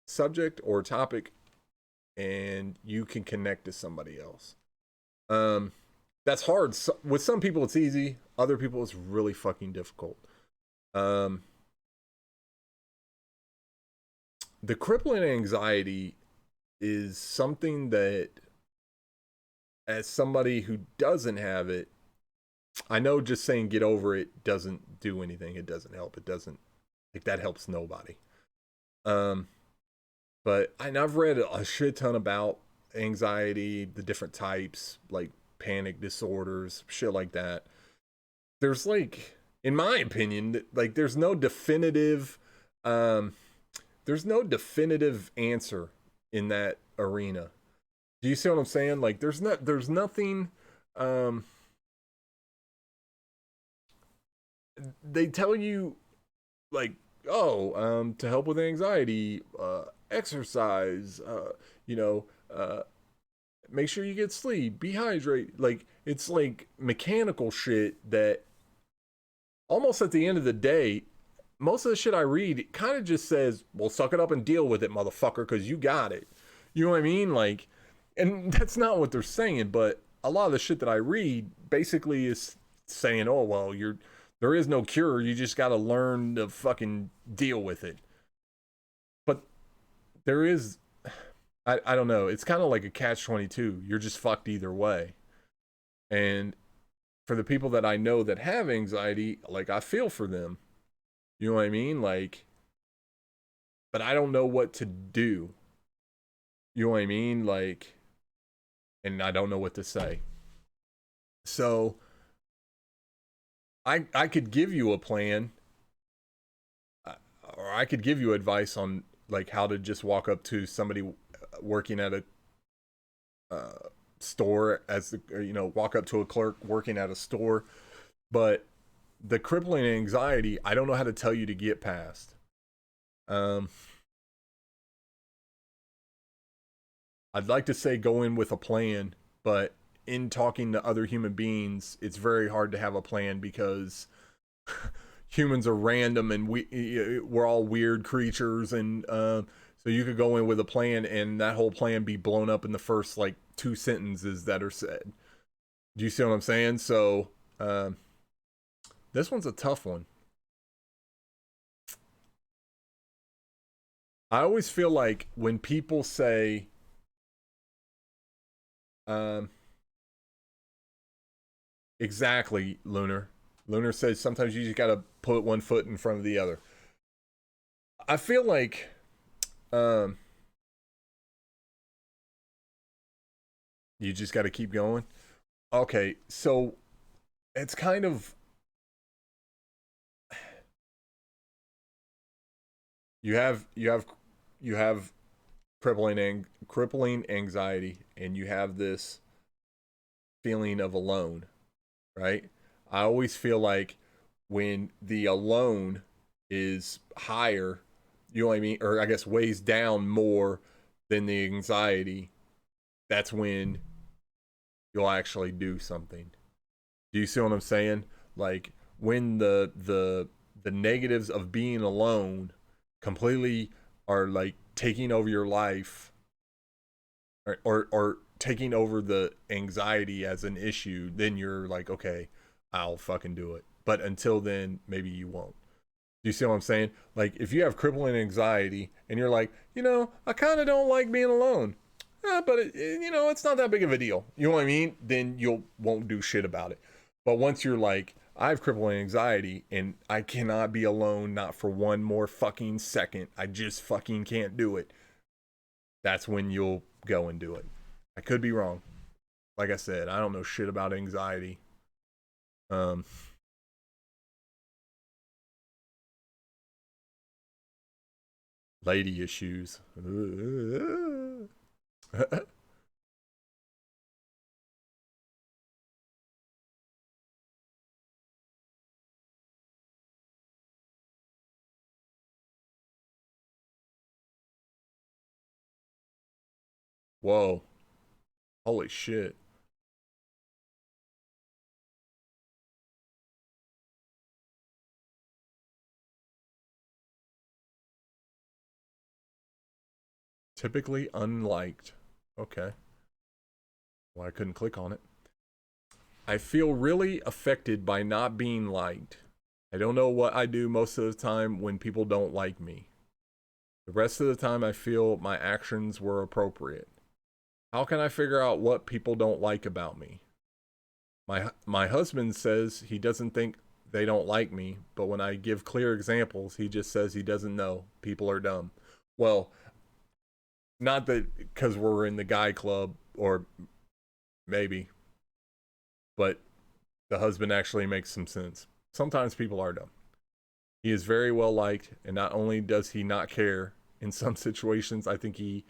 subject or topic and you can connect to somebody else. Um that's hard. So, with some people it's easy, other people it's really fucking difficult. Um the crippling anxiety is something that as somebody who doesn't have it, I know just saying get over it doesn't do anything. It doesn't help. It doesn't like that helps nobody. Um, but I've read a shit ton about anxiety, the different types, like panic disorders, shit like that. There's like, in my opinion, like um, there's no definitive answer in that arena. Do you see what I'm saying? Like, there's nothing. Um, they tell you like to help with anxiety, exercise, you know make sure you get sleep, be hydrated. Like it's like mechanical shit that almost at the end of the day, most of the shit I read kind of just says, well, suck it up and deal with it, motherfucker, because you got it. You know what I mean? Like, and that's not what they're saying, but a lot of the shit that I read basically is saying, oh well, there is no cure, you just got to learn to fucking deal with it. But there is, I don't know, it's kind of like a catch 22. You're just fucked either way. And for the people that I know that have anxiety, like I feel for them. You know what I mean? Like, but I don't know what to do. You know what I mean? Like, and I don't know what to say. So I could give you a plan, or I could give you advice on like how to just walk up to somebody working at a store as the, or, you know, walk up to a clerk working at a store. But the crippling anxiety, I don't know how to tell you to get past. Um, I'd like to say go in with a plan, but in talking to other human beings, it's very hard to have a plan because humans are random and we're all weird creatures, and so you could go in with a plan and that whole plan be blown up in the first like two sentences that are said. Do you see what I'm saying? So this one's a tough one. I always feel like when people say um exactly, Lunar says sometimes you just gotta put one foot in front of the other. I feel like um you just gotta keep going. Okay, so it's kind of, you have crippling anxiety, and you have this feeling of alone, right? I always feel like when the alone is higher, you know what I mean, or I guess weighs down more than the anxiety, that's when you'll actually do something. Do you see what I'm saying? Like when the negatives of being alone completely are like taking over your life, or taking over the anxiety as an issue, then you're like, okay, I'll fucking do it. But until then, maybe you won't. Do you see what I'm saying? Like if you have crippling anxiety and you're like, I kind of don't like being alone, but it's not that big of a deal. You know what I mean? Then you won't do shit about it. But once you're like, I have crippling anxiety and I cannot be alone, not for one more fucking second. I just fucking can't do it. That's when you'll go and do it. I could be wrong. Like I said, I don't know shit about anxiety. Um, Lady issues. Whoa. Holy shit. Typically unliked. Okay. Well, I couldn't click on it. I feel really affected by not being liked. I don't know what I do most of the time when people don't like me. The rest of the time, I feel my actions were appropriate. How can I figure out what people don't like about me? My husband says he doesn't think they don't like me, but when I give clear examples, he just says he doesn't know. People are dumb. Well, not that because we're in the guy club, or maybe, but the husband actually makes some sense. Sometimes people are dumb. He is very well liked, and not only does he not care, in some situations, I think he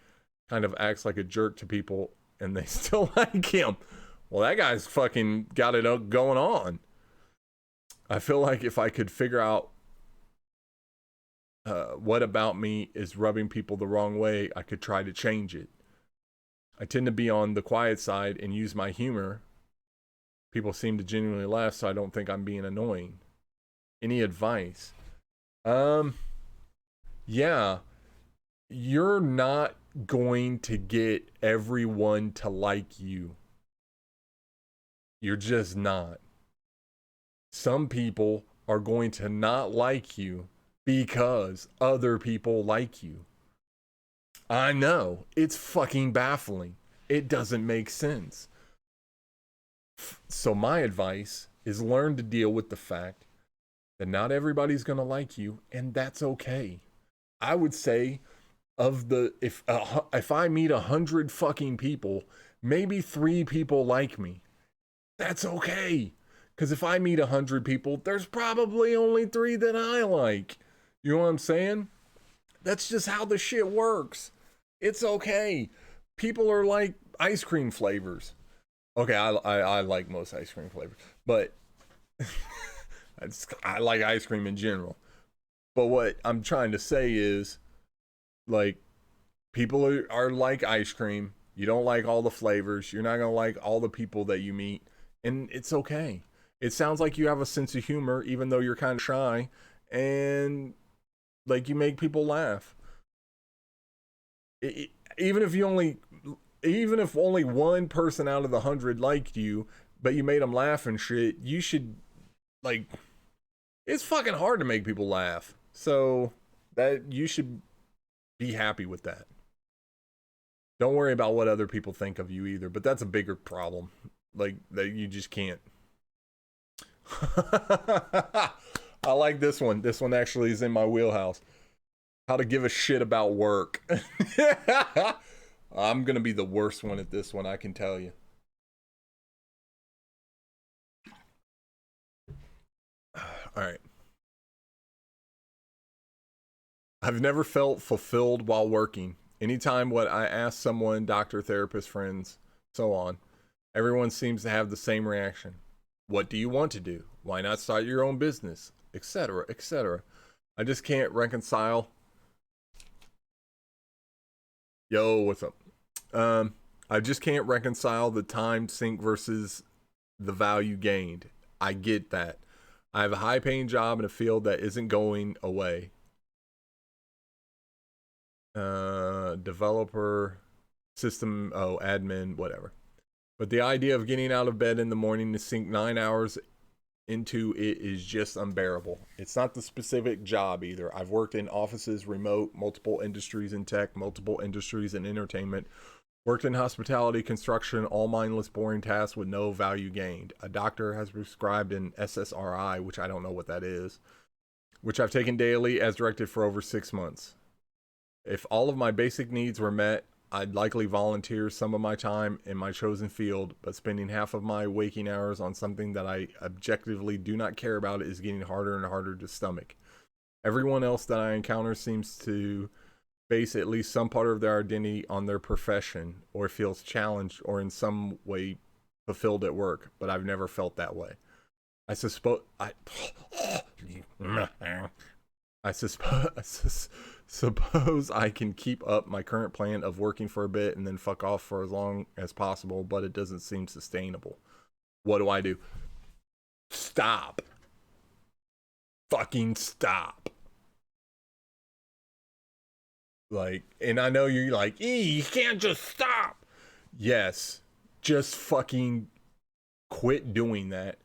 kind of acts like a jerk to people, and they still like him. Well, that guy's fucking got it going on. I feel like if I could figure out what about me is rubbing people the wrong way, I could try to change it. I tend to be on the quiet side and use my humor. People seem to genuinely laugh, so I don't think I'm being annoying. Any advice? Yeah, you're not going to get everyone to like you. You're just not. Some people are going to not like you because other people like you. I know. It's fucking baffling. It doesn't make sense. So my advice is learn to deal with the fact that not everybody's going to like you, and that's okay. I would say of the if I meet 100 fucking people, maybe 3 people like me. That's okay. Because if I meet 100 people, there's probably only 3 that I like. You know what I'm saying? That's just how the shit works. It's okay. People are like ice cream flavors. Okay, I like most ice cream flavors, but I like ice cream in general. But what I'm trying to say is, like, people are like ice cream. You don't like all the flavors. You're not gonna like all the people that you meet, and it's okay. It sounds like you have a sense of humor, even though you're kind of shy, and like you make people laugh. It, even if you only, even if only one person out of the 100 liked you, but you made them laugh and shit, you should like. It's fucking hard to make people laugh, so that you should be happy with that. Don't worry about what other people think of you either, but that's a bigger problem. Like that you just can't. I like this one. This one actually is in my wheelhouse. How to give a shit about work. I'm gonna be the worst one at this one, I can tell you. All right. I've never felt fulfilled while working. Anytime what I ask someone, doctor, therapist, friends, so on, everyone seems to have the same reaction. What do you want to do? Why not start your own business? Etc. Etc. I just can't reconcile. Yo, what's up? I just can't reconcile the time sink versus the value gained. I get that. I have a high paying job in a field that isn't going away. Developer, system, admin, whatever. But the idea of getting out of bed in the morning to sink 9 hours into it is just unbearable. It's not the specific job either. I've worked in offices, remote, multiple industries in tech, multiple industries in entertainment, worked in hospitality, construction, all mindless, boring tasks with no value gained. A doctor has prescribed an SSRI, which I don't know what that is, which I've taken daily as directed for over 6 months. If all of my basic needs were met, I'd likely volunteer some of my time in my chosen field, but spending half of my waking hours on something that I objectively do not care about is getting harder and harder to stomach. Everyone else that I encounter seems to base at least some part of their identity on their profession or feels challenged or in some way fulfilled at work, but I've never felt that way. I suspect I suppose I can keep up my current plan of working for a bit and then fuck off for as long as possible, but it doesn't seem sustainable. What do I do? Stop. Fucking stop. Like, and I know you're like, you can't just stop. Yes, just fucking quit doing that.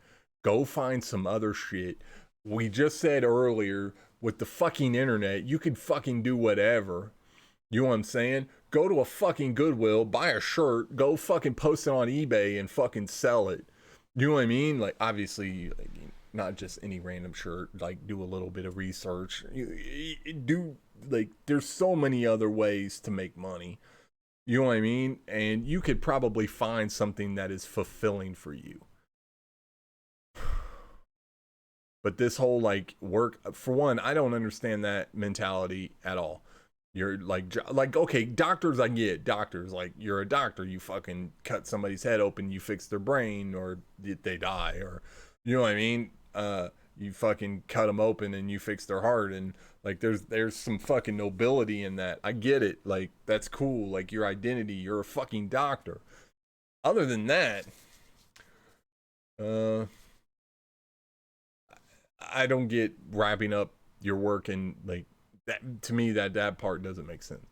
Go find some other shit. We just said earlier, with the fucking internet, you could fucking do whatever. You know what I'm saying? Go to a fucking Goodwill, buy a shirt, go fucking post it on eBay and fucking sell it. You know what I mean? Like, obviously, like, not just any random shirt. Like, do a little bit of research. Do, like, there's so many other ways to make money. You know what I mean? And you could probably find something that is fulfilling for you. But this whole like work, for one, I don't understand that mentality at all. You're like okay, doctors, I get doctors. Like, you're a doctor, you fucking cut somebody's head open, you fix their brain, or they die, or you know what I mean. You fucking cut them open and you fix their heart, and like there's some fucking nobility in that. I get it. Like, that's cool. Like, your identity, you're a fucking doctor. Other than that, uh, I don't get wrapping up your work in like that. To me, that part doesn't make sense.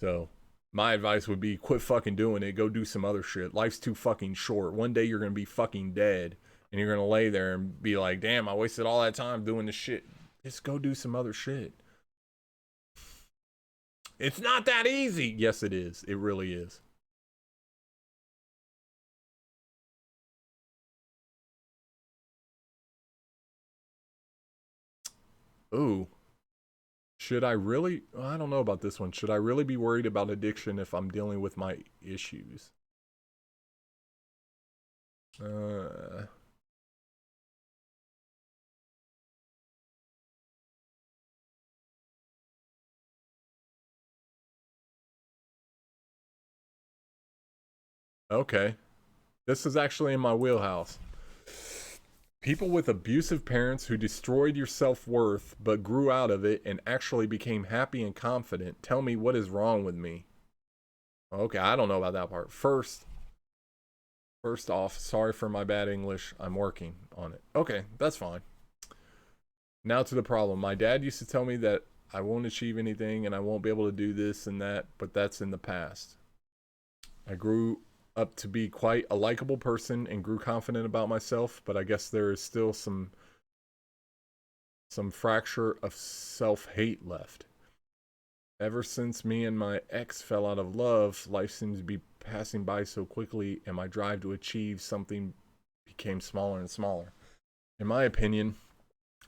So my advice would be quit fucking doing it. Go do some other shit. Life's too fucking short. One day you're gonna be fucking dead, and you're gonna lay there and be like, "Damn, I wasted all that time doing this shit." Just go do some other shit. It's not that easy. Yes, it is. It really is. Ooh. Should I really? I don't know about this one. Should I really be worried about addiction if I'm dealing with my issues? Uh, Okay. This is actually in my wheelhouse. People with abusive parents who destroyed your self worth but grew out of it and actually became happy and confident. Tell me what is wrong with me. Okay, I don't know about that part. First off, sorry for my bad English. I'm working on it. Okay, that's fine. Now to the problem. My dad used to tell me that I won't achieve anything and I won't be able to do this and that, but that's in the past. I grew up to be quite a likable person and grew confident about myself, but I guess there is still some fracture of self-hate left. Ever since me and my ex fell out of love, life seems to be passing by so quickly and my drive to achieve something became smaller and smaller. In my opinion,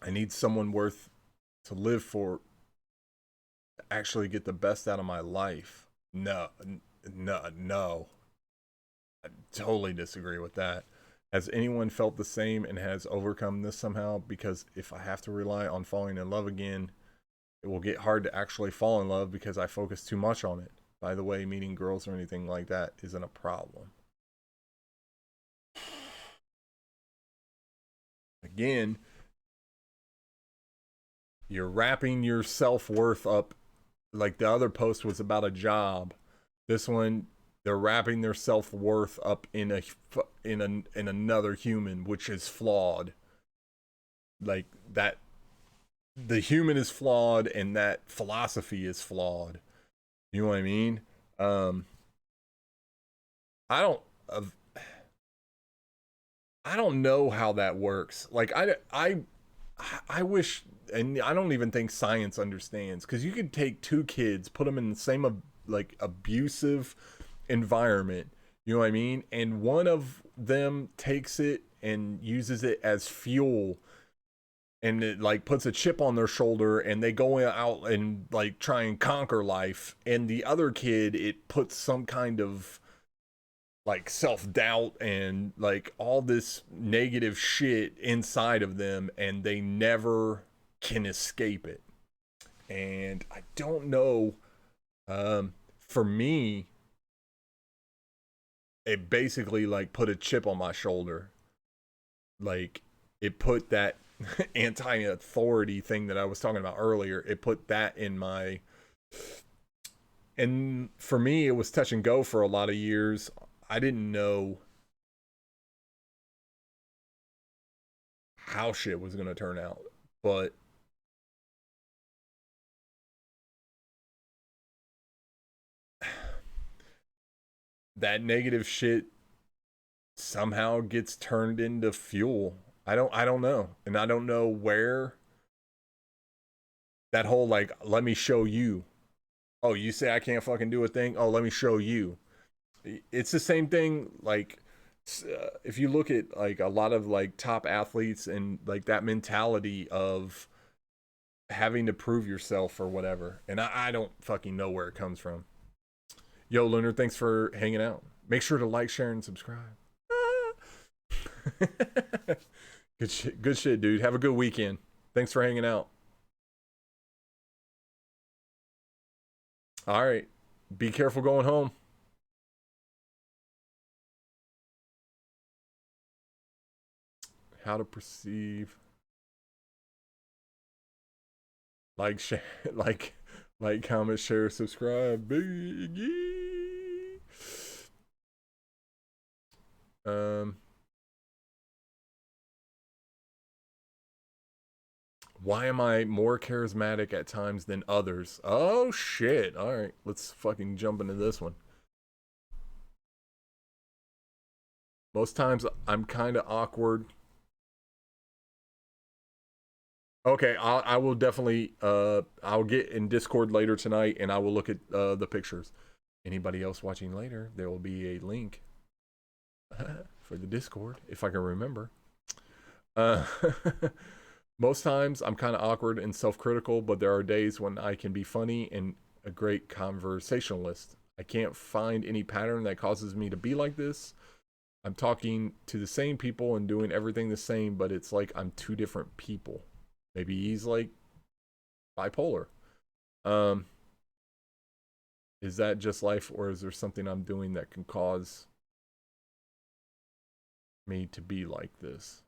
I need someone worth to live for to actually get the best out of my life. No. I totally disagree with that. Has anyone felt the same and has overcome this somehow? Because if I have to rely on falling in love again, it will get hard to actually fall in love because I focus too much on it. By the way, meeting girls or anything like that isn't a problem. Again, you're wrapping your self-worth up like the other post was about a job. This one, they're wrapping their self-worth up in another human, which is flawed. Like that, the human is flawed and that philosophy is flawed. You know what I mean? um I don't uh, I don't know how that works. Like I wish, and I don't even think science understands, because you could take two kids, put them in the same like abusive environment, you know what I mean, and one of them takes it and uses it as fuel, and it like puts a chip on their shoulder and they go out and like try and conquer life, and the other kid, it puts some kind of like self-doubt and like all this negative shit inside of them, and they never can escape it. And I don't know, for me, it basically like put a chip on my shoulder. Like it put that anti-authority thing that I was talking about earlier, it put that in my, and for me it was touch and go for a lot of years. I didn't know how shit was going to turn out, but that negative shit somehow gets turned into fuel. I don't know. And I don't know where that whole like let me show you. Oh, you say I can't fucking do a thing? Oh, let me show you. It's the same thing like if you look at like a lot of like top athletes and like that mentality of having to prove yourself or whatever. And I don't fucking know where it comes from. Yo, Lunar, thanks for hanging out. Make sure to like, share, and subscribe. Good shit, dude. Have a good weekend. Thanks for hanging out. All right. Be careful going home. How to perceive. Like, share, like, comment, share, subscribe. Biggie. Um, why am I more charismatic at times than others? Oh shit! All right, let's fucking jump into this one. Most times I'm kind of awkward. Okay, I will definitely I'll get in Discord later tonight and I will look at the pictures. Anybody else watching later, there will be a link for the Discord if I can remember. Uh, most times I'm kind of awkward and self-critical, but there are days when I can be funny and a great conversationalist. I can't find any pattern that causes me to be like this. I'm talking to the same people and doing everything the same, but it's like I'm two different people. Maybe he's like bipolar. Um, is that just life, or is there something I'm doing that can cause me to be like this?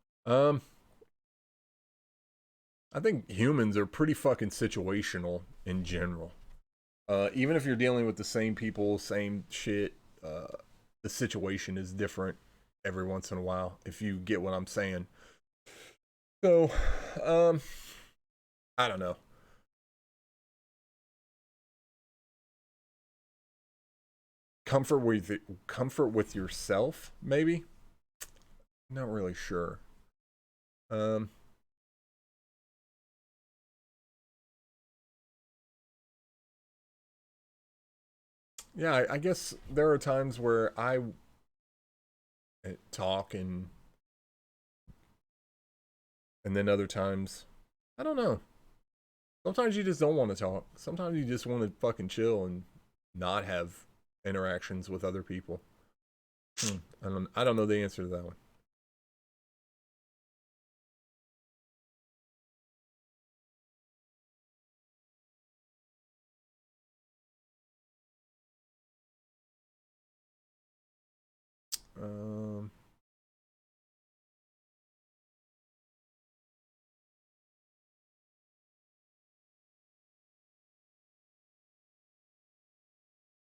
I think humans are pretty fucking situational in general. Even if you're dealing with the same people, same shit, the situation is different every once in a while, if you get what I'm saying. So, um, I don't know. Comfort with comfort with yourself, maybe. Not really sure. Um, yeah, I guess there are times where I talk and then other times I don't know. Sometimes you just don't want to talk. Sometimes you just want to fucking chill and not have interactions with other people. I don't know the answer to that one. Um,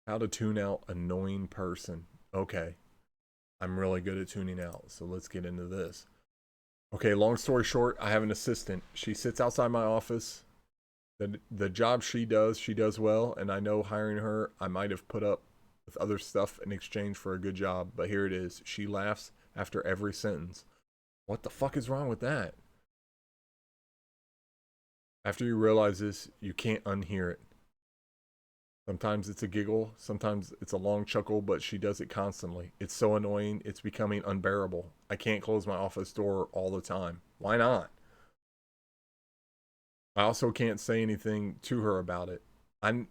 how to tune out annoying person. Okay, I'm really good at tuning out, so let's get into this. Okay, long story short, I have an assistant. She sits outside my office. The job she does well, and I know hiring her, I might have put up with other stuff in exchange for a good job, but here it is. She laughs after every sentence. What the fuck is wrong with that? After you realize this, you can't unhear it. Sometimes it's a giggle, sometimes it's a long chuckle, but she does it constantly. It's so annoying, it's becoming unbearable. I can't close my office door all the time. Why not? I also can't say anything to her about it.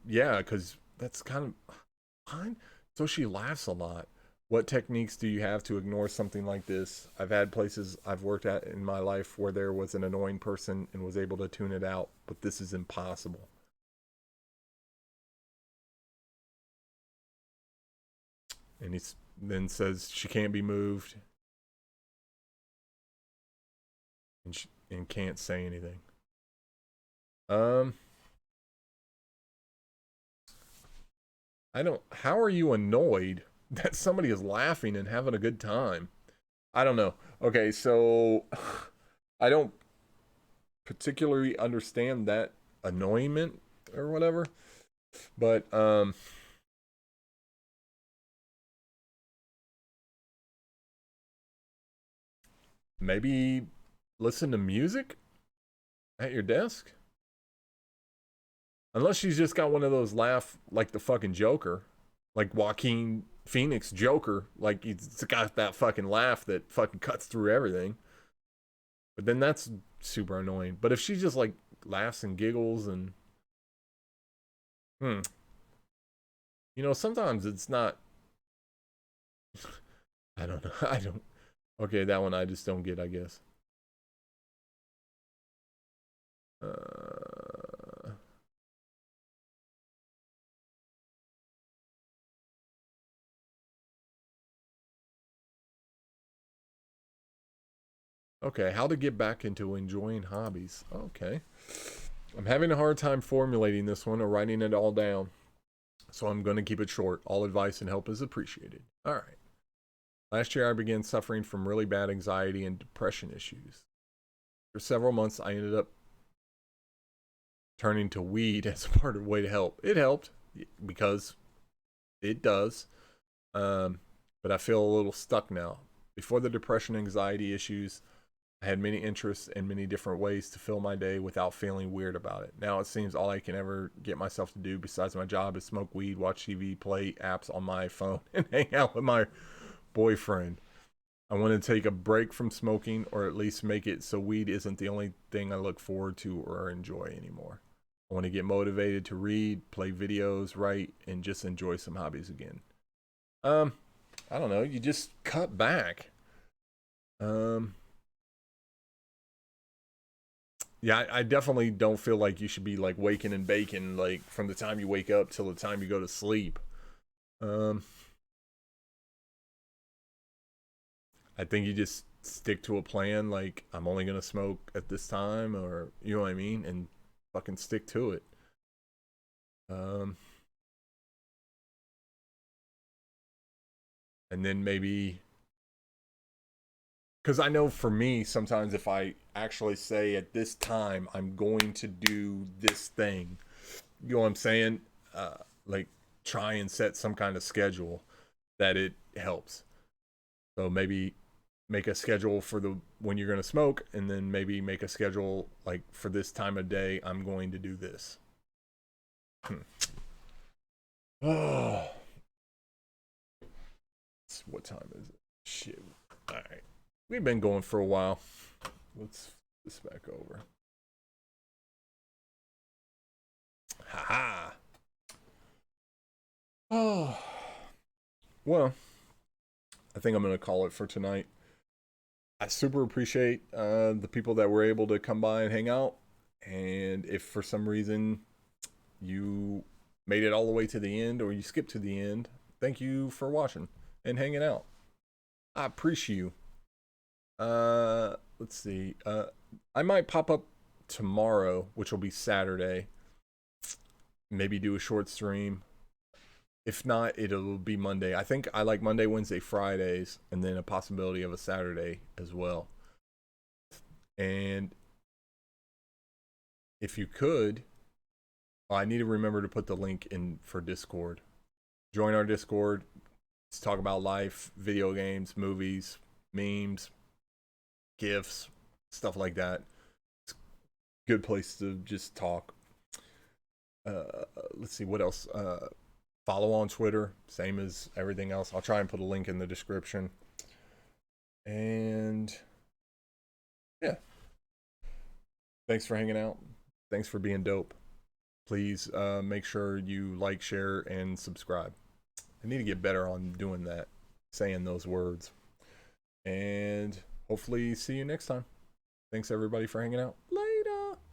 Yeah, because that's kind of fine. So she laughs a lot. What techniques do you have to ignore something like this? I've had places I've worked at in my life where there was an annoying person and was able to tune it out, but this is impossible. And he then says she can't be moved and can't say anything. Um, I don't. How are you annoyed that somebody is laughing and having a good time? I don't know. Okay, so I don't particularly understand that annoyment or whatever, but maybe listen to music at your desk. Unless she's just got one of those laugh like the fucking Joker, like Joaquin Phoenix Joker, like he's got that fucking laugh that fucking cuts through everything. But then that's super annoying. But if she just like laughs and giggles and hmm, sometimes it's not. I don't know. I don't. Okay, that one I just don't get. I guess. Uh, okay, how to get back into enjoying hobbies. Okay, I'm having a hard time formulating this one or writing it all down, so I'm going to keep it short. All advice and help is appreciated. All right. Last year, I began suffering from really bad anxiety and depression issues. For several months, I ended up turning to weed as a part of a way to help. It helped because it does, but I feel a little stuck now. Before the depression anxiety issues, I had many interests and many different ways to fill my day without feeling weird about it. Now it seems all I can ever get myself to do besides my job is smoke weed, watch TV, play apps on my phone, and hang out with my boyfriend. I want to take a break from smoking or at least make it so weed isn't the only thing I look forward to or enjoy anymore. I want to get motivated to read, play videos, write, and just enjoy some hobbies again. Um, I don't know. You just cut back. Um, yeah, I definitely don't feel like you should be like waking and baking like from the time you wake up till the time you go to sleep. Um, I think you just stick to a plan, like I'm only gonna smoke at this time, or you know what I mean, and fucking stick to it. Um, and then maybe, because I know for me, sometimes if I actually say at this time I'm going to do this thing, you know what I'm saying? Uh, like try and set some kind of schedule that it helps. So maybe make a schedule for the when you're going to smoke, and then maybe make a schedule like for this time of day I'm going to do this. Oh, what time is it? Shit. All right. We've been going for a while. Let's flip this back over. Haha. Oh. Well, I think I'm going to call it for tonight. I super appreciate the people that were able to come by and hang out. And if for some reason you made it all the way to the end or you skipped to the end, thank you for watching and hanging out. I appreciate you. Let's see. I might pop up tomorrow, which will be Saturday. Maybe do a short stream. If not, it'll be Monday. I think I like Monday, Wednesday, Fridays, and then a possibility of a Saturday as well. And if you could, I need to remember to put the link in for Discord. Join our Discord. Let's talk about life, video games, movies, memes, gifs, stuff like that. It's a good place to just talk. Let's see what else. Follow on Twitter, same as everything else. I'll try and put a link in the description. And yeah, thanks for hanging out. Thanks for being dope. Please make sure you like, share, and subscribe. I need to get better on doing that, saying those words. And hopefully see you next time. Thanks everybody for hanging out.